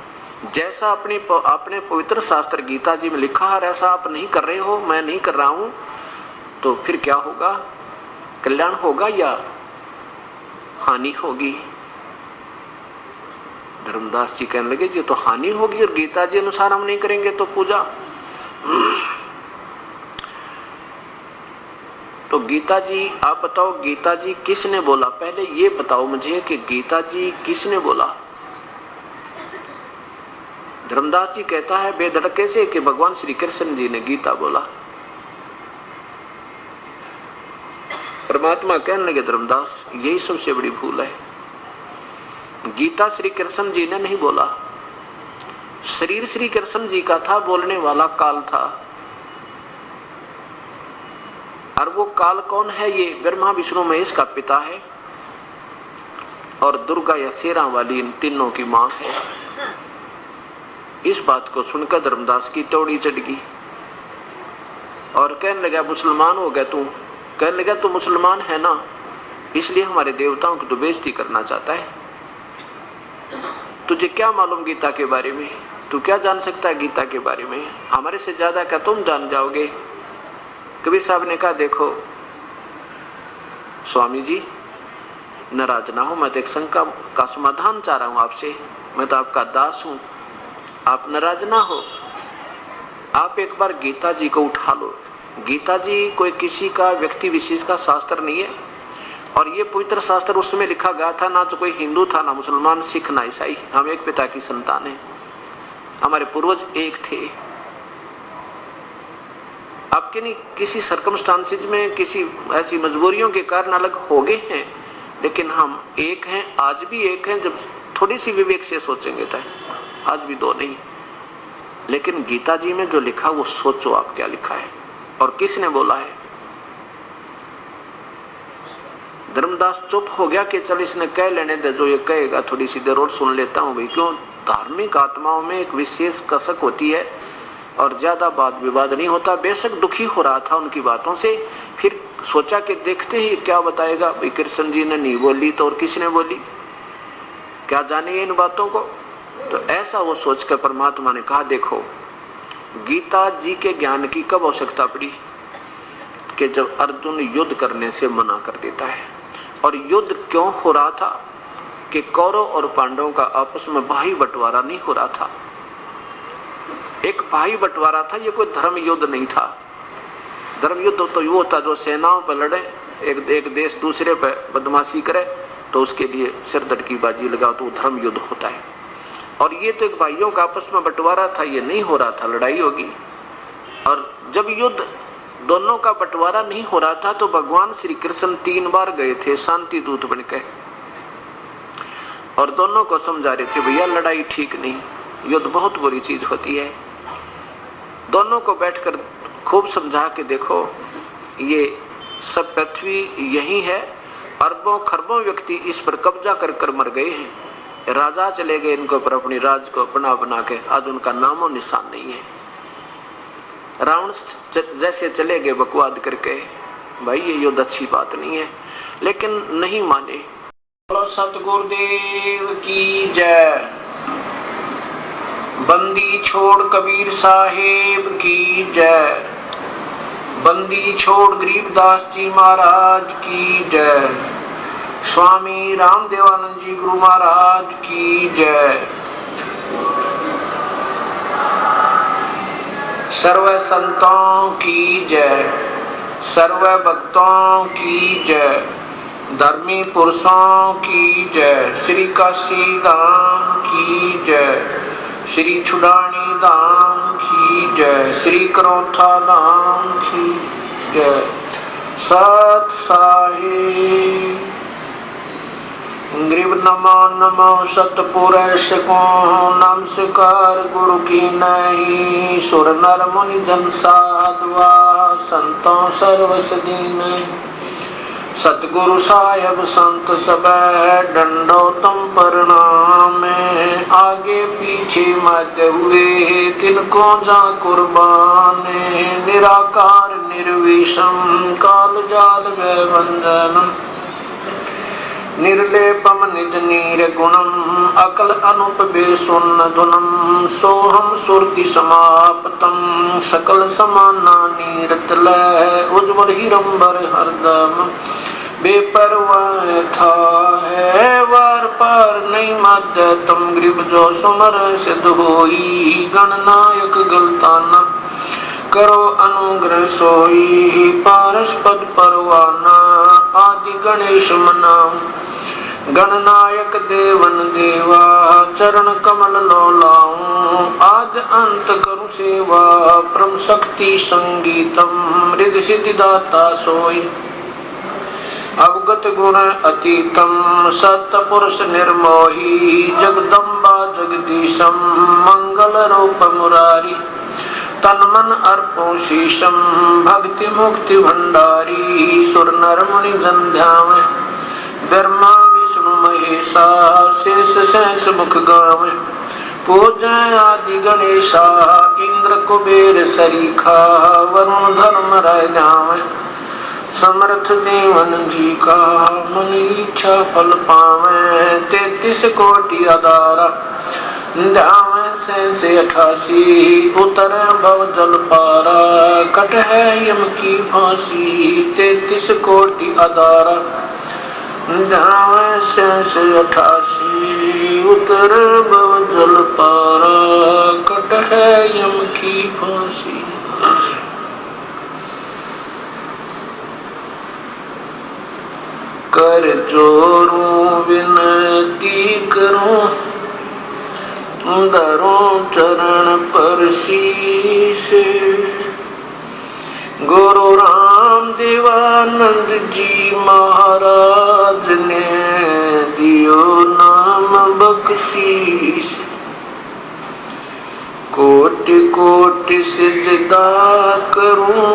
B: जैसा अपने पवित्र शास्त्र गीता जी में लिखा है ऐसा आप नहीं कर रहे हो, मैं नहीं कर रहा हूं, तो फिर क्या होगा? कल्याण होगा या हानि होगी? धर्मदास जी कहने लगे, जी तो हानि होगी, और गीता जी अनुसार हम नहीं करेंगे तो पूजा। तो गीता जी, आप बताओ गीता जी किसने बोला? पहले ये बताओ मुझे कि गीता जी किसने बोला? धर्मदास जी कहता है बेधड़के से कि भगवान श्री कृष्ण जी ने गीता बोला। परमात्मा कहने लगे, धर्मदास यही सबसे बड़ी भूल है, गीता श्री कृष्ण जी ने नहीं बोला, शरीर श्री कृष्ण जी का था, बोलने वाला काल था। और वो काल कौन है? ये ब्रह्मा विष्णु महेश का पिता है और दुर्गा या शेरा वाली इन तीनों की मां है। इस बात को सुनकर धर्मदास की तौड़ी चढ़ गई और कहने लगा, मुसलमान हो गया तू? कहने लगा, तू मुसलमान है ना, इसलिए हमारे देवताओं की तो बेइज्जती करना चाहता है। तुझे क्या मालूम गीता के बारे में? तू क्या जान सकता है गीता के बारे में, हमारे से ज्यादा क्या तुम जान जाओगे। कबीर साहब ने कहा देखो स्वामी जी नाराज ना हो, मैं तो एक शंका का समाधान चाह रहा हूं आपसे, मैं तो आपका दास हूं, आप नाराज ना हो। आप एक बार गीता जी को उठा लो। गीता जी कोई किसी का व्यक्ति विशेष का शास्त्र नहीं है, और ये पवित्र शास्त्र उस समय लिखा गया था, ना तो कोई हिंदू था, ना मुसलमान, सिख, ना ईसाई, हम एक पिता की संतान हैं, हमारे पूर्वज एक थे। आपके नहीं किसी सर्कमस्टांसिस में किसी ऐसी मजबूरियों के कारण अलग हो गए हैं, लेकिन हम एक हैं, आज भी एक हैं। जब थोड़ी सी विवेक से सोचेंगे तो आज भी दो नहीं। लेकिन गीता जी में जो लिखा वो सोचो आप क्या लिखा है और किसने बोला है। धर्मदास चुप हो गया कि चल इसने कह लेने दे, जो ये कहेगा थोड़ी सी देर और सुन लेता हूं भाई। क्यों, धार्मिक आत्माओं में एक विशेष कसक होती है और ज्यादा वाद विवाद नहीं होता। बेशक दुखी हो रहा था उनकी बातों से, फिर सोचा कि देखते ही क्या बताएगा भाई। कृष्ण जी ने नहीं बोली तो और किसने बोली, क्या जाने इन बातों को। तो ऐसा वो सोचकर परमात्मा ने कहा देखो गीता जी के ज्ञान की कब आवश्यकता पड़ी कि जब अर्जुन युद्ध करने से मना कर देता है। और युद्ध क्यों हो रहा था कि कौरव और पांडवों का आपस में भाई बंटवारा नहीं हो रहा था। एक भाई बंटवारा था, ये कोई धर्म युद्ध नहीं था। धर्म युद्ध तो वो होता जो सेनाओं पर लड़े, एक देश दूसरे पर बदमाशी करे तो उसके लिए सिरदर्द की बाजी लगाओ, तो वो धर्म युद्ध होता है। और ये तो एक भाइयों का आपस में बंटवारा था, ये नहीं हो रहा था लड़ाई होगी। और जब युद्ध दोनों का बंटवारा नहीं हो रहा था तो भगवान श्री कृष्ण 3 बार गए थे शांति दूत बनकर, और दोनों को समझा रहे थे भैया लड़ाई ठीक नहीं, युद्ध बहुत बुरी चीज होती है। दोनों को बैठकर खूब समझा के देखो ये सब पृथ्वी यही है, अरबों खरबों व्यक्ति इस पर कब्जा कर कर मर गए हैं, राजा चले गए इनको पर अपनी राज को बना बना के, आज उनका नामो निशान नहीं है। रावण जैसे चले गए बकवाद करके, भाई ये युद्ध अच्छी बात नहीं है, लेकिन नहीं माने। बोलो सतगुरुदेव की जय। बंदी छोड़ कबीर साहेब की जय। बंदी छोड़ गरीबदास जी महाराज की जय। स्वामी रामदेवानंद जी गुरु महाराज की जय। सर्व संतों की जय, सर्व भक्तों की जय, धर्मी पुरुषों की जय, श्री काशी धाम की जय, श्री छुड़ानी धाम की जय, श्री करोथा धाम की जय। सत साहिब ग्रीब नमो नमो सतपुरुष को नमस्कार गुरु की नहीं। सुर नर मुनि जन साधुआ संतों सर्वस दीन। सतगुरु साहेब संत सब डंडो तुम प्रणाम। आगे पीछे मत हुए तिनको जा कुर्बान। निराकार निर्विषम काल जाल में बंधन। निर्लेपम निज नीर गुणम अकल अनुप बेसुन्न धुनम। सोहम सुरति समाप्तम सकल समाना नीरतलय। उज्ज्वल हिरंबर हरदम बेपरवाह था है। वार पार नहीं मध्य तुम ग्रीब जो सुमर सिद्ध होई। गणनायक गलताना करो अनुग्रह सोई। पारस्पद परवाना आदि गणेश मनाम। गणनायक देवन देवा चरण कमल लो लाऊं। आद अंत करूं सेवा परम शक्ति संगीतम। रिद्धि सिद्धि दाता सोई अवगत गुण अतीतम। सत पुरुष निर्मोही जगदम्बा जगदीशम। मंगल रूप मुरारी तन मन अर्पो शीशम। भक्ति मुक्ति भंडारी सुर नर मुनि जन ध्यावे। ब्रह्मा विष्णु महेशा शेष शेष मुख गावे। पूजय आदि गणेशा इंद्र कुबेर सरीखा। वरुण धर्म राय जावे। समर्थ देवन जी का मन इच्छा फल पावे। 33 कोटि अदारा ध्यावे से 88 उतर भव जल पारा, कट है यम की फांसी 33 कोटि अदारा। जावे से 88 उतर भव जल पारा, कट है यम की फांसी। कर जोरूं विनती करूं, धरूं चरण पर शीश। गुरु राम देवानंद जी महाराज ने दियो नाम बख्शीश। कोटि कोटि सिजदा करूं,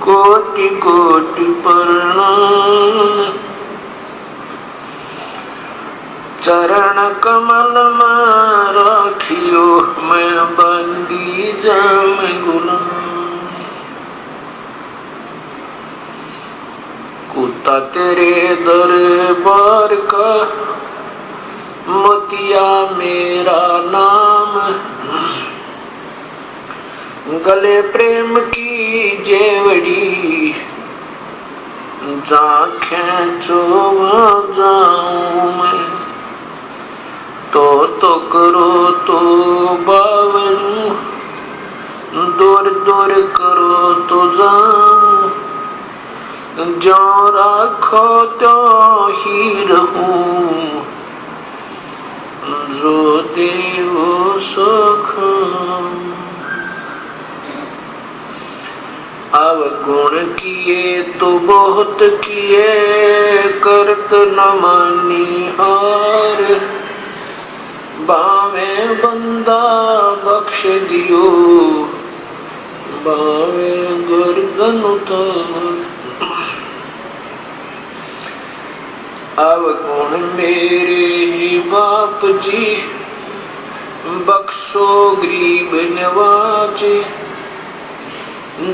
B: कोटि कोटि प्रणाम। चरण कमल में राखियो, मैं बंदी जाम गुलाम। कुत्ता तेरे दरबार का, मोतिया मेरा नाम। गले प्रेम की जेवड़ी, जा खेचो जाऊं मैं। तो करो तो बावन, दूर दूर करो तो जाऊं। जो राखो तो ही रहूं, जो देवो सो खाऊं। अवगुण किए तो बहुत किए, करत न मानी हार। बावे बंदा बख्श दियो, बावे गर्दन उतार। अवगुण मेरे ही बाप जी, बख्शो गरीब नवाज।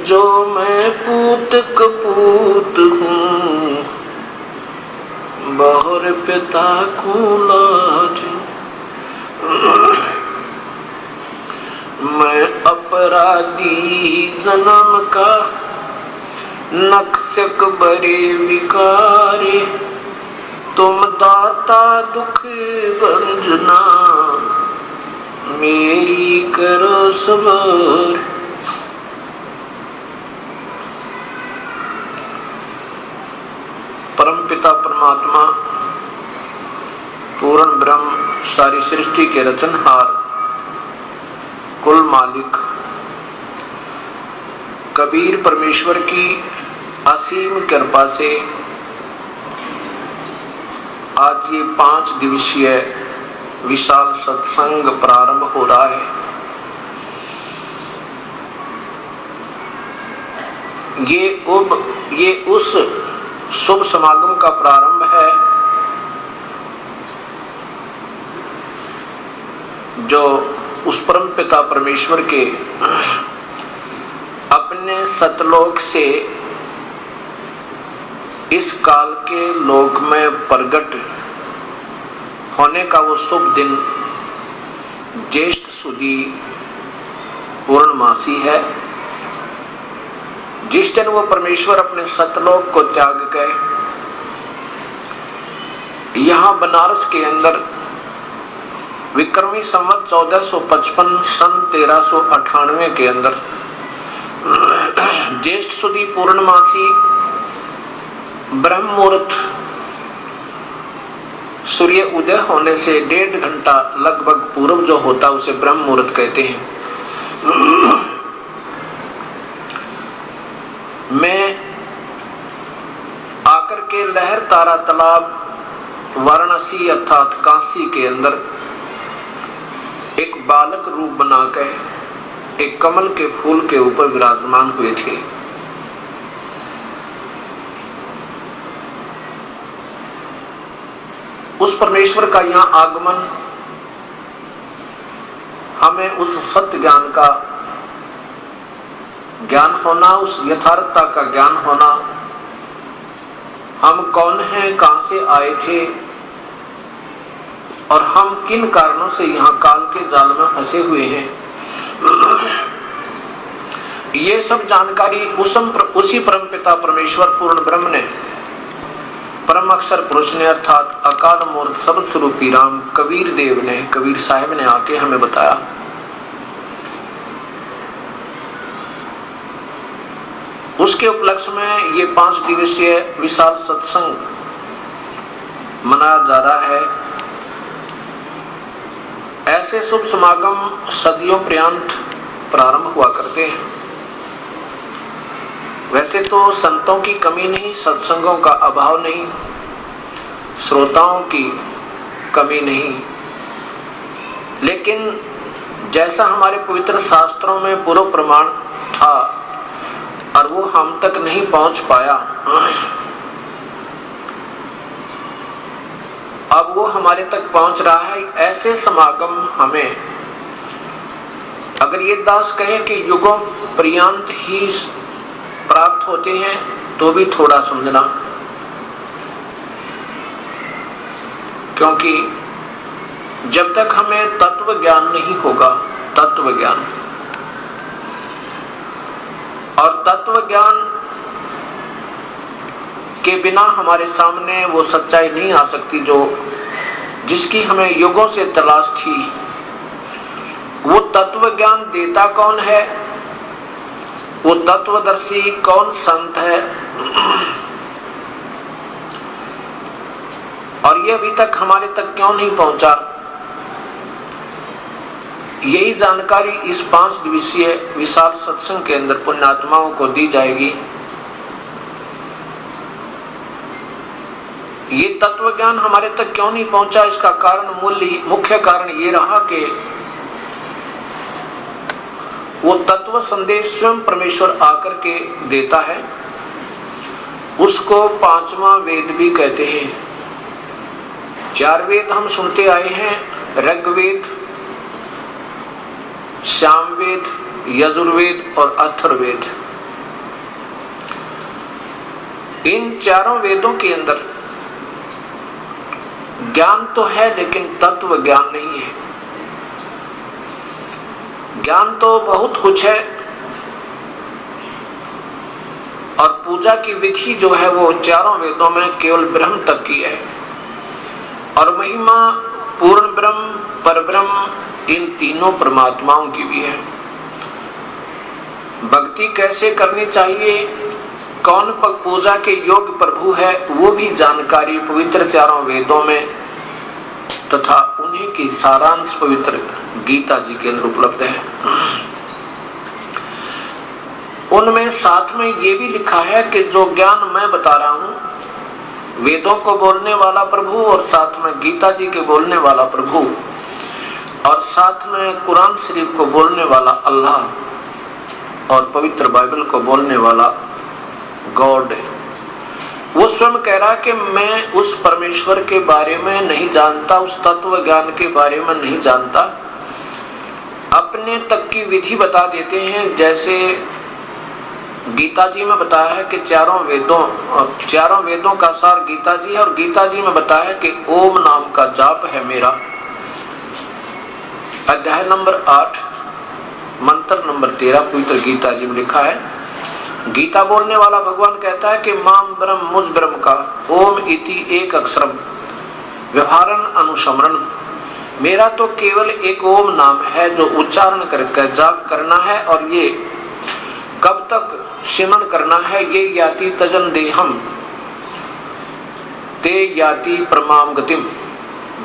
B: जो मैं पूत कपूत हूँ, बहुर पिता को लाज। मैं अपराधी जन्म का, नक्शक बरे विकारी। तुम दाता दुख भंजना, मेरी करो सवार। परमपिता परमात्मा पूर्ण ब्रह्म, सारी सृष्टि के रचनहार, कुल मालिक कबीर परमेश्वर की असीम कृपा से आज ये 5 दिवसीय विशाल सत्संग प्रारंभ हो रहा है। ये उस शुभ समागम का प्रारंभ है जो उस परम पिता परमेश्वर के अपने सतलोक से इस काल के लोक में प्रकट होने का वो शुभ दिन ज्येष्ठ सुदी पूर्णमासी है, जिस दिन वो परमेश्वर अपने सतलोक को त्याग कर यहाँ बनारस के अंदर विक्रमी संवत 1455 सन 1398 के अंदर ज्येष्ठ सुदी पूर्णमासी ब्रह्म मुहूर्त सूर्य उदय होने से 1.5 घंटा लगभग पूर्व जो होता उसे ब्रह्म मुहूर्त कहते हैं। मैं आकर के लहर तारा तालाब वाराणसी अर्थात काशी के अंदर एक बालक रूप बनाकर एक कमल के फूल के ऊपर विराजमान हुए थे। उस परमेश्वर का यहाँ आगमन हमें उस सत्य ज्ञान का ज्ञान होना, उस यथार्थता का ज्ञान होना, हम कौन हैं, कहां से आए थे, और हम किन कारणों से यहाँ काल के जाल में फंसे हुए हैं, ये सब जानकारी उसी परमपिता परमेश्वर पूर्ण ब्रह्म ने, परम अक्षर पुरुष ने, अर्थात अकाल मूर्त सब स्वरूपी राम कबीर देव ने, कबीर साहिब ने आके हमें बताया। उसके उपलक्ष्य में ये 5 दिवसीय विशाल सत्संग मनाया जा रहा है। ऐसे शुभ समागम सदियों पर्यंत प्रारंभ हुआ करते हैं। वैसे तो संतों की कमी नहीं, सत्संगों का अभाव नहीं, श्रोताओं की कमी नहीं, लेकिन जैसा हमारे पवित्र शास्त्रों में पूर्व प्रमाण था और वो हम तक नहीं पहुंच पाया, अब वो हमारे तक पहुंच रहा है। ऐसे समागम हमें, अगर ये दास कहे कि युगों पर्यंत ही प्राप्त होते हैं, तो भी थोड़ा समझना, क्योंकि जब तक हमें तत्व ज्ञान नहीं होगा, तत्व ज्ञान, और तत्व ज्ञान के बिना हमारे सामने वो सच्चाई नहीं आ सकती जो जिसकी हमें युगों से तलाश थी। वो तत्व ज्ञान देता कौन है, वो तत्वदर्शी कौन संत है, और ये अभी तक हमारे तक क्यों नहीं पहुंचा, यही जानकारी इस 5 दिवसीय विशाल सत्संग के अंदर पुण्यात्माओं को दी जाएगी। ये तत्व ज्ञान हमारे तक क्यों नहीं पहुंचा, इसका कारण, मुख्य कारण ये रहा कि वो तत्व संदेश स्वयं परमेश्वर आकर के देता है। उसको 5वां वेद भी कहते हैं। 4 वेद हम सुनते आए हैं, ऋग्वेद, सामवेद, यजुर्वेद और अथर्ववेद। इन चारों वेदों के अंदर ज्ञान तो है, लेकिन तत्व ज्ञान नहीं है। ज्ञान तो बहुत कुछ है, और पूजा की विधि जो है वो चारों वेदों में केवल ब्रह्म तक की है, और महिमा पूर्ण ब्रह्म, परब्रह्म, इन तीनों परमात्माओं की भी है। भक्ति कैसे करनी चाहिए, कौन पूजा के योग्य प्रभु है, वो भी जानकारी पवित्र चारों वेदों में तथा उन्हीं की सारांश पवित्र गीता जी के अंदर उपलब्ध है। उनमें साथ में ये भी लिखा है कि जो ज्ञान मैं बता रहा हूं, वेदों को बोलने वाला प्रभु, और साथ में गीता जी के बोलने वाला प्रभु, और साथ में कुरान शरीफ को बोलने वाला अल्लाह, और पवित्र बाइबल को बोलने वाला गॉड है। वो स्वयं कह रहा कि मैं उस परमेश्वर के बारे में नहीं जानता, उस तत्व ज्ञान के बारे में नहीं जानता। अपने तक की विधि बता देते हैं, जैसे गीता जी में बताया है कि चारों वेदों का सार गीता जी है, और गीता जी में बताया है कि ओम नाम का जाप है मेरा। अध्याय नंबर 8 मंत्र नंबर 13 पवित्र गीता जी में लिखा है। गीता बोलने वाला भगवान कहता है कि माम ब्रह्म मुझ ब्रह्म का ओम इति एक अक्षरम व्यवहारन अनुस्मरण, मेरा तो केवल एक ओम नाम है जो उच्चारण करके जाप करना है, और ये कब तक सिमरण करना है, ये याति तजन देहम ते याति परमाम गतिम,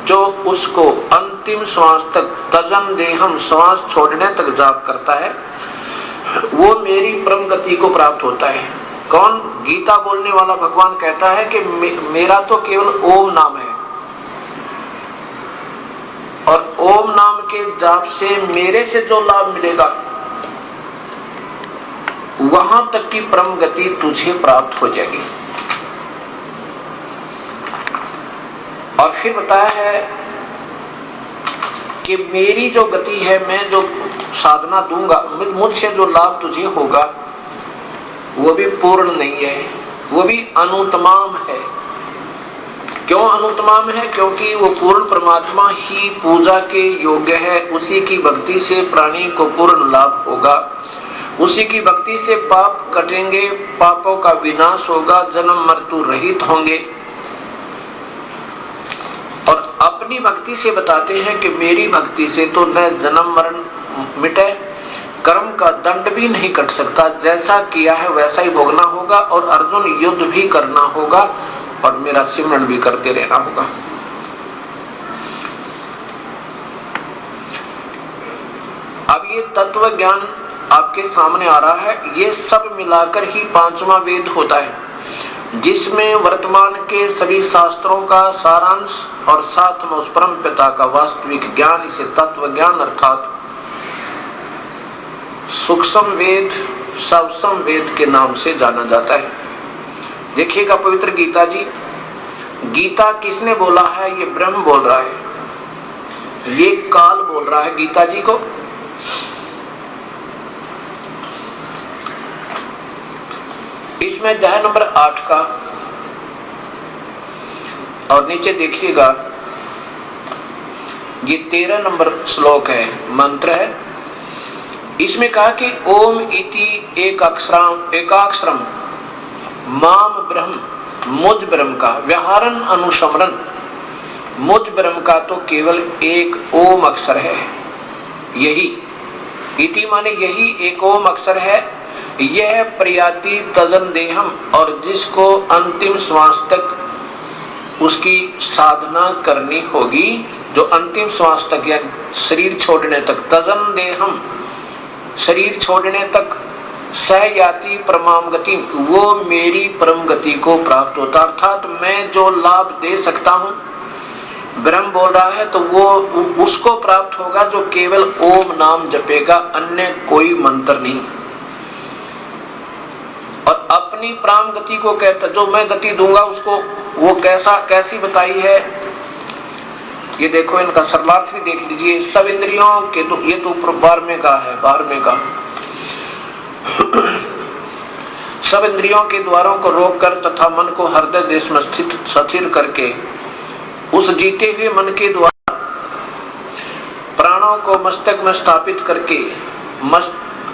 B: जो उसको अंतिम श्वास तक, तजन देहम श्वास छोड़ने तक जाप करता है, वो मेरी परम गति को प्राप्त होता है। कौन? गीता बोलने वाला भगवान कहता है कि मेरा तो केवल ओम नाम है, और ओम नाम के जाप से मेरे से जो लाभ मिलेगा, वहां तक की परम गति तुझे प्राप्त हो जाएगी। और फिर बताया है कि मेरी जो गति है, मैं जो साधना दूंगा, मुझसे जो लाभ तुझे होगा, वो भी पूर्ण नहीं है, वो भी अनुतमाम है। क्यों अनुत्तमाम है? क्योंकि वो पूर्ण परमात्मा ही पूजा के योग्य है। उसी की भक्ति से प्राणी को पूर्ण लाभ होगा, उसी की भक्ति से पाप कटेंगे, पापों का विनाश होगा, जन्म मृत्यु रहित होंगे। और अपनी भक्ति से बताते हैं कि मेरी भक्ति से तो न जन्म मरण मिटे, कर्म का दंड भी नहीं कट सकता, जैसा किया है वैसा ही भोगना होगा, और अर्जुन युद्ध भी करना होगा और मेरा सिमरन भी करते रहना होगा। अब ये तत्व ज्ञान आपके सामने आ रहा है। ये सब मिलाकर ही पांचवा वेद होता है, जिसमें वर्तमान के सभी शास्त्रों का सारांश और साथ में उस परम पिता का वास्तविक ज्ञान, इसे तत्व ज्ञान अर्थात सूक्ष्म वेद, सवसम वेद के नाम से जाना जाता है। देखिएगा पवित्र गीता जी, गीता किसने बोला है? ये ब्रह्म बोल रहा है, ये काल बोल रहा है गीता जी को। इसमें अध्याय नंबर 8 का और नीचे देखिएगा ये 13 नंबर श्लोक है, मंत्र है। इसमें कहा कि ओम इति एकाक्षरम माम ब्रह्म, मुझ ब्रह्म का व्याहरण अनुसमरण, मुझ ब्रह्म का तो केवल एक ओम अक्षर है। यही इति माने यही एक ओम अक्षर है। यह प्रयाति तजन देहम, और जिसको अंतिम श्वास तक उसकी साधना करनी होगी, जो अंतिम श्वास तक या शरीर छोड़ने तक, तजन देहम शरीर छोड़ने तक, सहयाति परमाम गति, वो मेरी परम गति को प्राप्त होता। अर्थात मैं जो लाभ दे सकता हूँ, ब्रह्म बोल रहा है, तो वो उसको प्राप्त होगा जो केवल ओम नाम जपेगा, अन्य कोई मंत्र नहीं। और अपनी प्राण गति को कहता, जो मैं गति दूंगा उसको, वो कैसी बताई है? ये देखो, इनका सरलार्थ भी देख लीजिए। सब इंद्रियों के तो ये तो 12वें का है, 12वें का। सब इंद्रियों के द्वारों को रोककर तथा मन को हृदय देश में स्थिर करके, उस जीते हुए मन के द्वारा प्राणों को मस्तक में स्थापित करके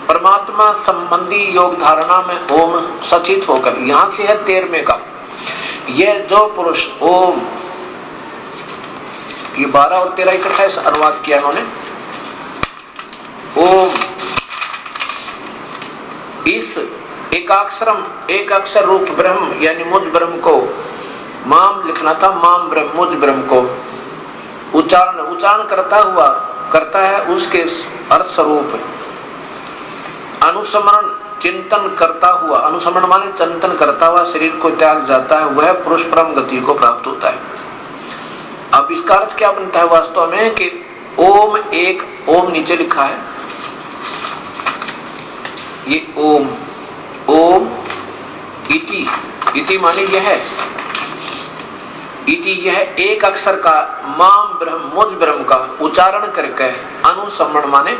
B: परमात्मा संबंधी योग धारणा में ओम सचित होकर, यहां से है 13वें का। यह जो पुरुष ओम, ये 12 और 13 इकट्ठा से अनुवाद किया उन्होंने। ओम इस एकाक्षरम, एक अक्षर रूप ब्रह्म यानी मुझ ब्रह्म को, माम लिखना था, माम ब्रह्म, मुझ ब्रह्म को उच्चारण करता है उसके अर्थ स्वरूप अनुस्मरण चिंतन करता हुआ, अनुस्मरण माने चिंतन करता हुआ शरीर को त्याग जाता है, वह पुरुष परम गति को प्राप्त होता है। अब इसका अर्थ क्या बनता है वास्तव में कि ओम, एक ओम नीचे लिखा है, ये ओम, ओम इति माने यह है, इति यह एक अक्षर का माम ब्रह्म, मुझ ब्रह्म का उच्चारण करके, अनुस्मरण माने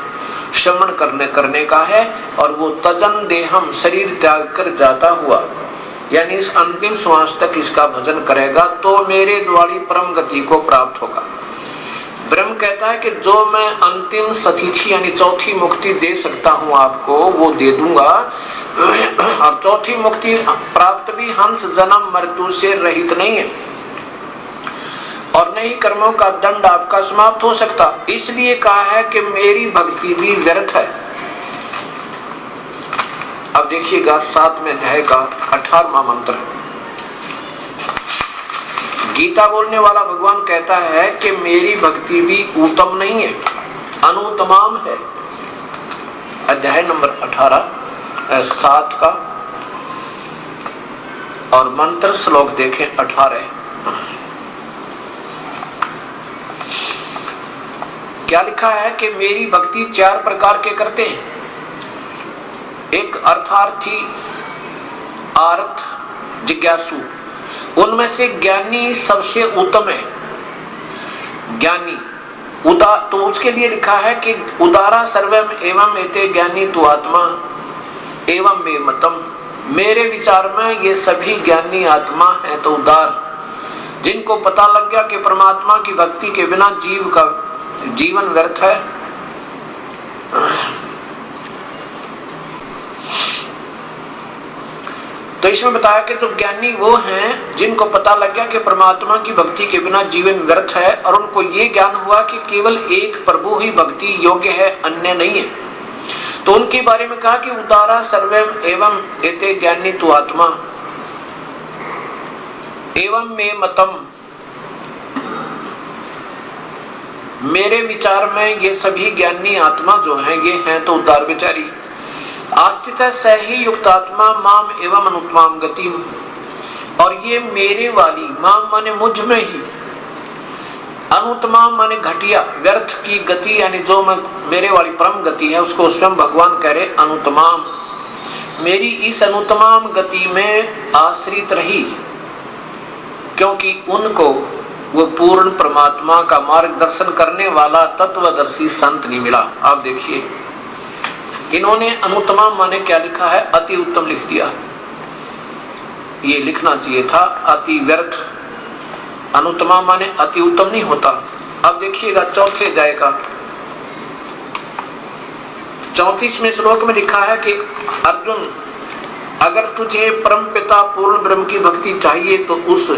B: श्रवण करने का है, और वो तजन देहम शरीर त्याग कर जाता हुआ, यानी इस अंतिम श्वास तक इसका भजन करेगा तो मेरे द्वारी परम गति को प्राप्त होगा। ब्रह्म कहता है कि जो मैं अंतिम सतीथि यानी चौथी मुक्ति दे सकता हूं आपको, वो दे दूंगा। और चौथी मुक्ति प्राप्त भी हंस जन्म मृत्यु से रहित नहीं है, और नहीं कर्मों का दंड आपका समाप्त हो सकता। इसलिए कहा है कि मेरी भक्ति भी व्यर्थ है। अब देखिएगा 7वें अध्याय का 18वां मंत्र। गीता बोलने वाला भगवान कहता है कि मेरी भक्ति भी उत्तम नहीं है, अनुत्तमाम है। अध्याय नंबर 7 का और मंत्र श्लोक देखें 18। क्या लिखा है कि मेरी भक्ति 4 प्रकार के करते हैं। एक अर्थार्थी, आर्थ, जिज्ञासु। उनमें से ज्ञानी सबसे उत्तम है। ज्ञानी तो उसके लिए लिखा है कि उदारा सर्वम एवं एते ज्ञानी तु आत्मा एवं मे मतम। मेरे विचार में ये सभी ज्ञानी आत्मा है तो उदार, जिनको पता लग गया कि परमात्मा की भक्ति के बिना जीव का जीवन व्यर्थ है, तो इसमें बताया कि तो ज्ञानी वो हैं जिनको पता लग गया कि परमात्मा की भक्ति के बिना जीवन व्यर्थ है, और उनको ये ज्ञान हुआ कि केवल एक प्रभु ही भक्ति योग्य है, अन्य नहीं है। तो उनके बारे में कहा कि उदारा सर्वे एवं एते ज्ञानी तु आत्मा एवं मे मतम, मेरे विचार में ये सभी ज्ञानी आत्मा जो हैं ये हैं तो उदार विचारी। आस्थित स ही युक्तात्मा माम एवं अनुत्तमाम गति, और ये मेरे वाली, माम माने मुझ में ही, अनुत्तमाम माने घटिया व्यर्थ की गति, यानी जो मेरे वाली परम गति है उसको स्वयं भगवान कह रहे अनुत्तमाम, मेरी इस अनुत्तमाम गति में आश्रित रही, क्योंकि उनको वो पूर्ण परमात्मा का मार्गदर्शन करने वाला तत्वदर्शी संत नहीं मिला। आप देखिए इन्होंने अनुत्तमाम माने क्या लिखा है, अति उत्तम लिख दिया। ये लिखना चाहिए था अति व्यर्थ, अनुत्तमाम माने अति उत्तम नहीं होता। अब देखिएगा चौथे अध्याय का 34वें श्लोक में लिखा है कि अर्जुन, अगर तुझे परम पिता पूर्ण ब्रह्म की भक्ति चाहिए तो उस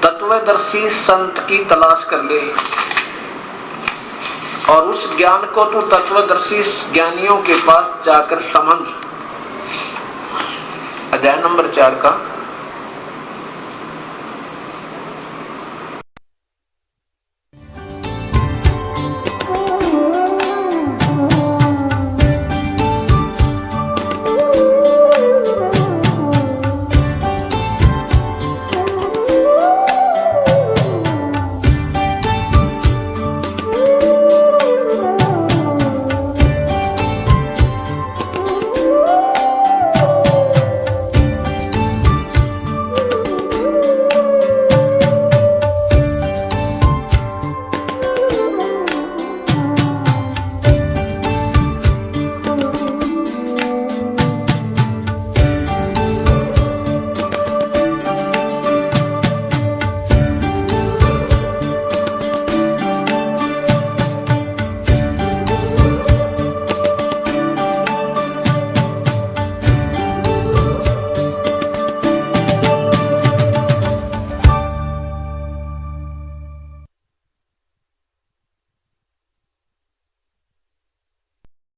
B: तत्वदर्शी संत की तलाश कर ले, और उस ज्ञान को तू तत्वदर्शी ज्ञानियों के पास जाकर समझ। अध्याय नंबर 4 का